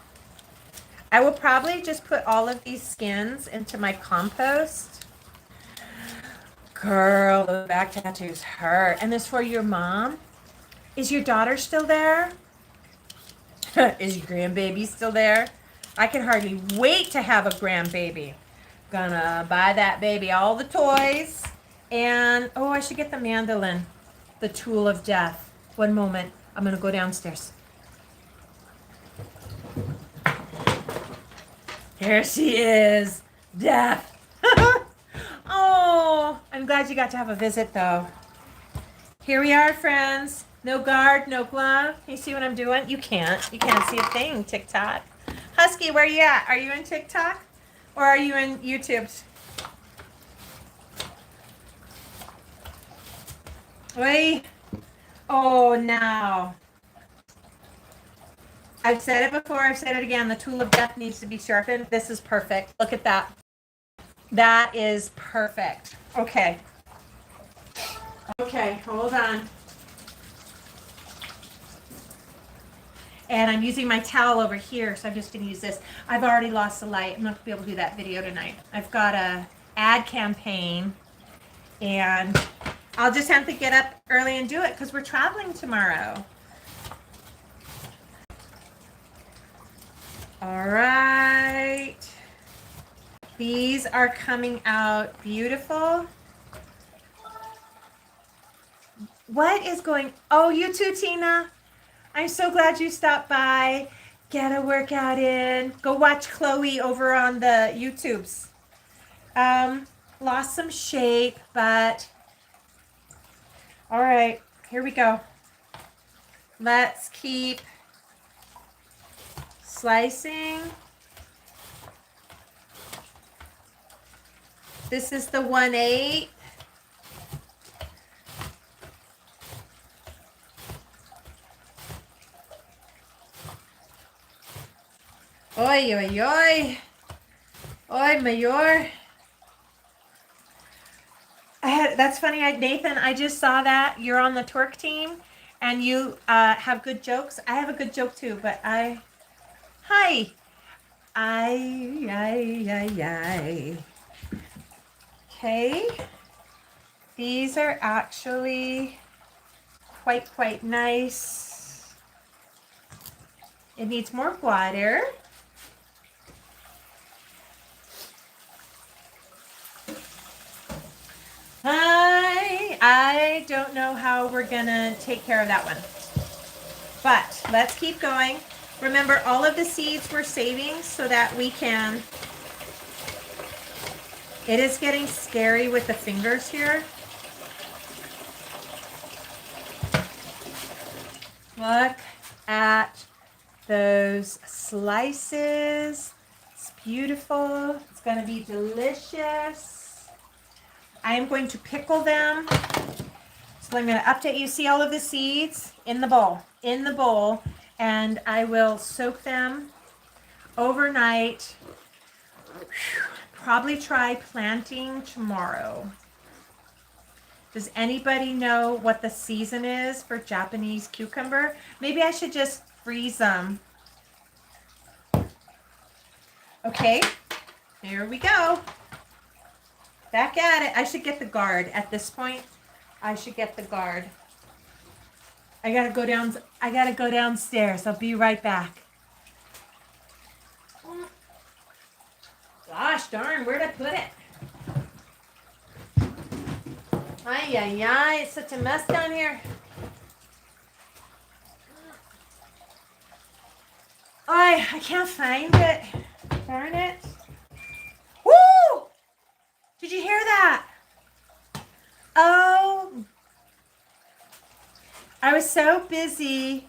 I will probably just put all of these skins into my compost. Girl, the back tattoos hurt. And this for your mom? Is your daughter still there? Is your grandbaby still there? I can hardly wait to have a grandbaby. Gonna buy that baby all the toys. And, oh, I should get the mandolin. The tool of death. One moment. I'm gonna go downstairs. Here she is. Death. Oh, I'm glad you got to have a visit, though. Here we are, friends. No guard, no glove. Can you see what I'm doing? You can't. You can't see a thing, TikTok. Husky, where are you at? Are you in TikTok? Or are you in YouTube? Wait. Oh, now. I've said it before. I've said it again. The tool of death needs to be sharpened. This is perfect. Look at that. That is perfect. Okay. Okay, hold on. And I'm using my towel over here, so I'm just going to use this. I've already lost the light. I'm not going to be able to do that video tonight. I've got a ad campaign, and I'll just have to get up early and do it because we're traveling tomorrow. All right. These are coming out beautiful. What is going... Oh, you too, Tina. I'm so glad you stopped by. Get a workout in. Go watch Chloe over on the YouTubes. Lost some shape, but... All right, here we go. Let's keep slicing. This is the 1/8. Oi, oi, oi. Oi, mayor. That's funny, Nathan, I just saw that. You're on the twerk team, and you have good jokes. I have a good joke, too, but Hi. Okay. These are actually quite nice. It needs more water. I don't know how we're gonna take care of that one. But let's keep going. Remember, all of the seeds we're saving so that we can... It is getting scary with the fingers here. Look at those slices. It's beautiful. It's going to be delicious. I am going to pickle them. So I'm going to update you. See all of the seeds in the bowl. In the bowl. And I will soak them overnight. Probably try planting tomorrow. Does anybody know what the season is for Japanese cucumber? Maybe I should just freeze them. Okay, here we go. Back at it. I should get the guard at this point. I should get the guard. I gotta go downstairs. I'll be right back. Gosh darn, where'd I put it? Ay, ay, ay, it's such a mess down here. I can't find it. Darn it. Woo! Did you hear that? Oh. I was so busy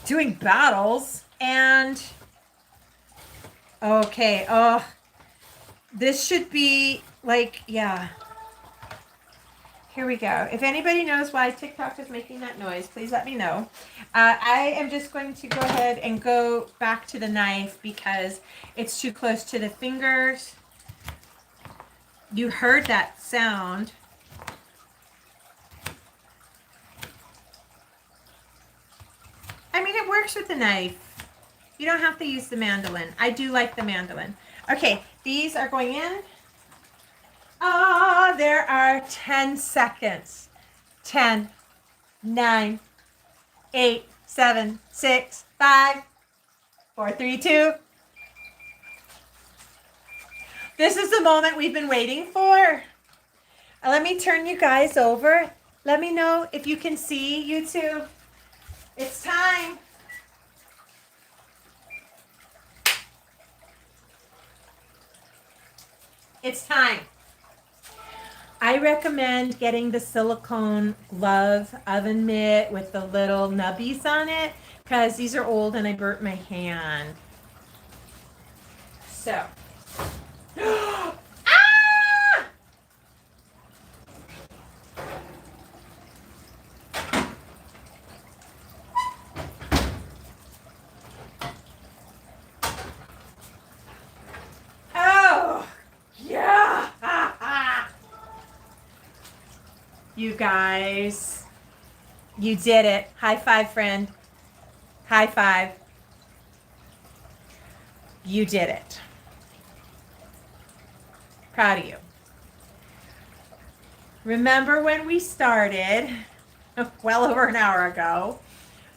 doing battles and okay. Oh, this should be like, yeah. Here we go. If anybody knows why TikTok is making that noise, please let me know. I am just going to go ahead and go back to the knife because it's too close to the fingers. You heard that sound. I mean, it works with the knife. You don't have to use the mandolin. I do like the mandolin. Okay, these are going in. Ah, there are 10 seconds. 10, 9, 8, 7, 6, 5, 4, 3, 2. This is the moment we've been waiting for. Let me turn you guys over. Let me know if you can see YouTube. It's time. It's time. I recommend getting the silicone glove oven mitt with the little nubbies on it because these are old and I burnt my hand. So. Ah! Oh, yeah. You guys, you did it. High five, friend. High five. You did it. Proud of you. Remember when we started, well over an hour ago,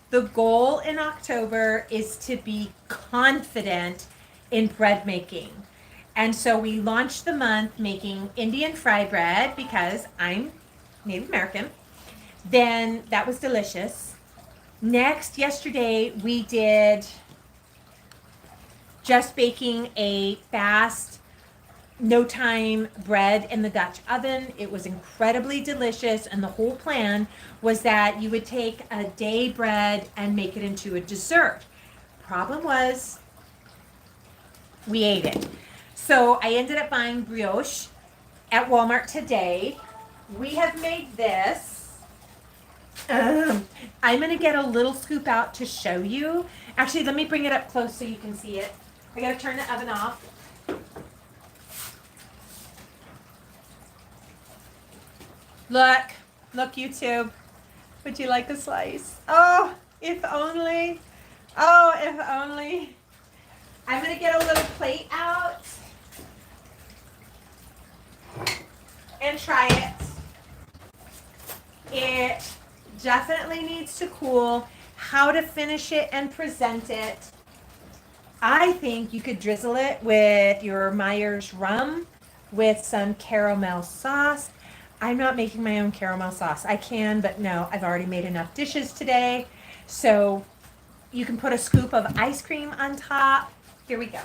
the goal in October is to be confident in bread making. And so we launched the month making Indian fry bread because I'm Native American. Then that was delicious. Next, yesterday we did just baking a fast, no time bread in the Dutch oven. It was incredibly delicious, and the whole plan was that you would take a day bread and make it into a dessert. Problem was, we ate it. So I ended up buying brioche at Walmart today. We have made this. I'm going to get a little scoop out to show you. Actually, let me bring it up close so you can see it. I got to turn the oven off. Look, YouTube. Would you like a slice? Oh, if only. Oh, if only. I'm going to get a little plate out and try it. It definitely needs to cool. How to finish it and present it. I think you could drizzle it with your Myers rum with some caramel sauce. I'm not making my own caramel sauce. I can, but no, I've already made enough dishes today. So you can put a scoop of ice cream on top. Here we go.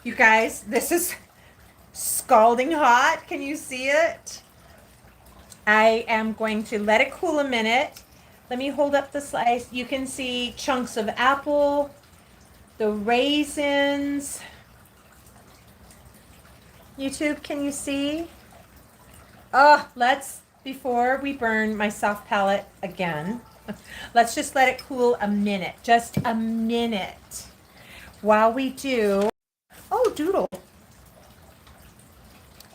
You guys, this is scalding hot. Can you see it? I am going to let it cool a minute. Let me hold up the slice. You can see chunks of apple, the raisins. YouTube, can you see? Oh, before we burn my soft palate again, let's just let it cool a minute. Just a minute. While we do, oh, Doodle.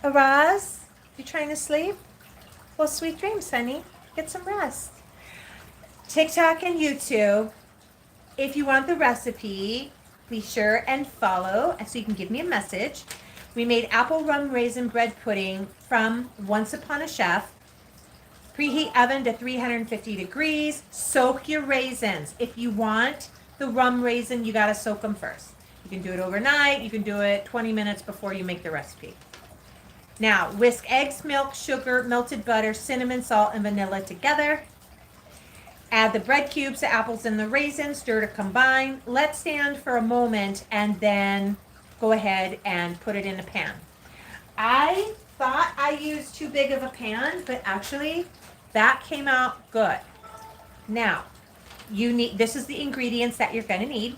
Araz, you trying to sleep? Well, sweet dreams, honey. Get some rest. TikTok and YouTube. If you want the recipe, be sure and follow so you can give me a message. We made apple rum raisin bread pudding from Once Upon a Chef. Preheat oven to 350 degrees. Soak your raisins. If you want the rum raisin, you got to soak them first. You can do it overnight. You can do it 20 minutes before you make the recipe. Now, whisk eggs, milk, sugar, melted butter, cinnamon, salt, and vanilla together. Add the bread cubes, the apples, and the raisins. Stir to combine. Let stand for a moment and then go ahead and put it in a pan. I thought I used too big of a pan, but actually that came out good. Now, this is the ingredients that you're going to need.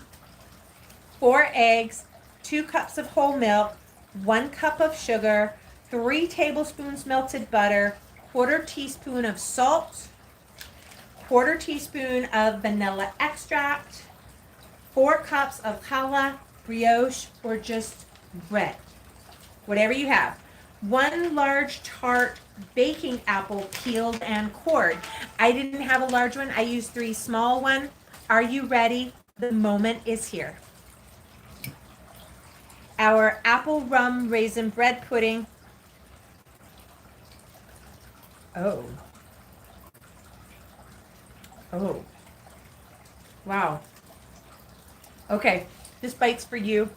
4 eggs, 2 cups of whole milk, 1 cup of sugar, 3 tablespoons melted butter, 1/4 teaspoon of salt, 1/4 teaspoon of vanilla extract, 4 cups of challah, brioche, or just bread, whatever you have. 1 large tart baking apple, peeled and cored. I didn't have a large one. I used 3 small ones. Are you ready? The moment is here. Our apple rum raisin bread pudding. Oh. Wow. Okay, this bite's for you.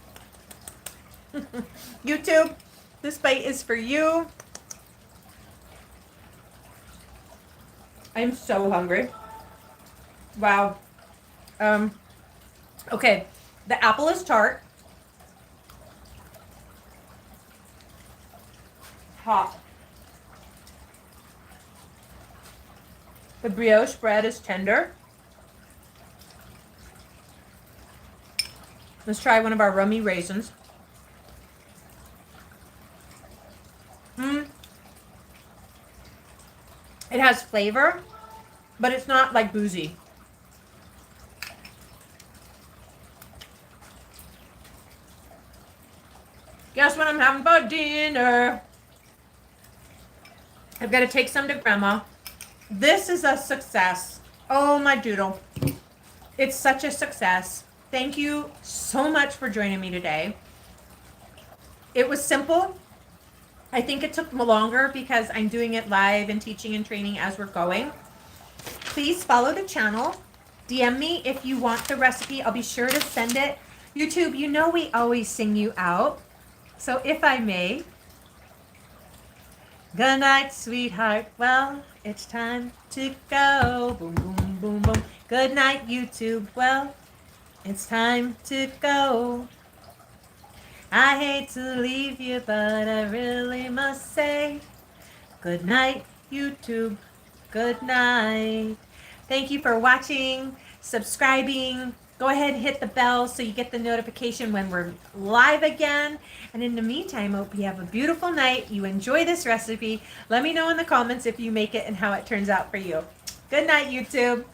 YouTube, this bite is for you. I'm so hungry. Wow. Okay, the apple is tart. Hot. The brioche bread is tender. Let's try one of our rummy raisins. It has flavor, but it's not like boozy. Guess what I'm having for dinner? I've got to take some to Grandma. This is a success. Oh my doodle. It's such a success. Thank you so much for joining me today. It was simple. I think it took longer because I'm doing it live and teaching and training as we're going. Please follow the channel. DM me if you want the recipe. I'll be sure to send it. YouTube, you know we always sing you out. So if I may. Good night, sweetheart. Well, it's time to go. Boom, boom, boom, boom. Good night, YouTube. Well, it's time to go. I hate to leave you, but I really must say, good night, YouTube. Good night. Thank you for watching, subscribing. Go ahead and hit the bell so you get the notification when we're live again. And in the meantime, I hope you have a beautiful night. You enjoy this recipe. Let me know in the comments if you make it and how it turns out for you. Good night, YouTube.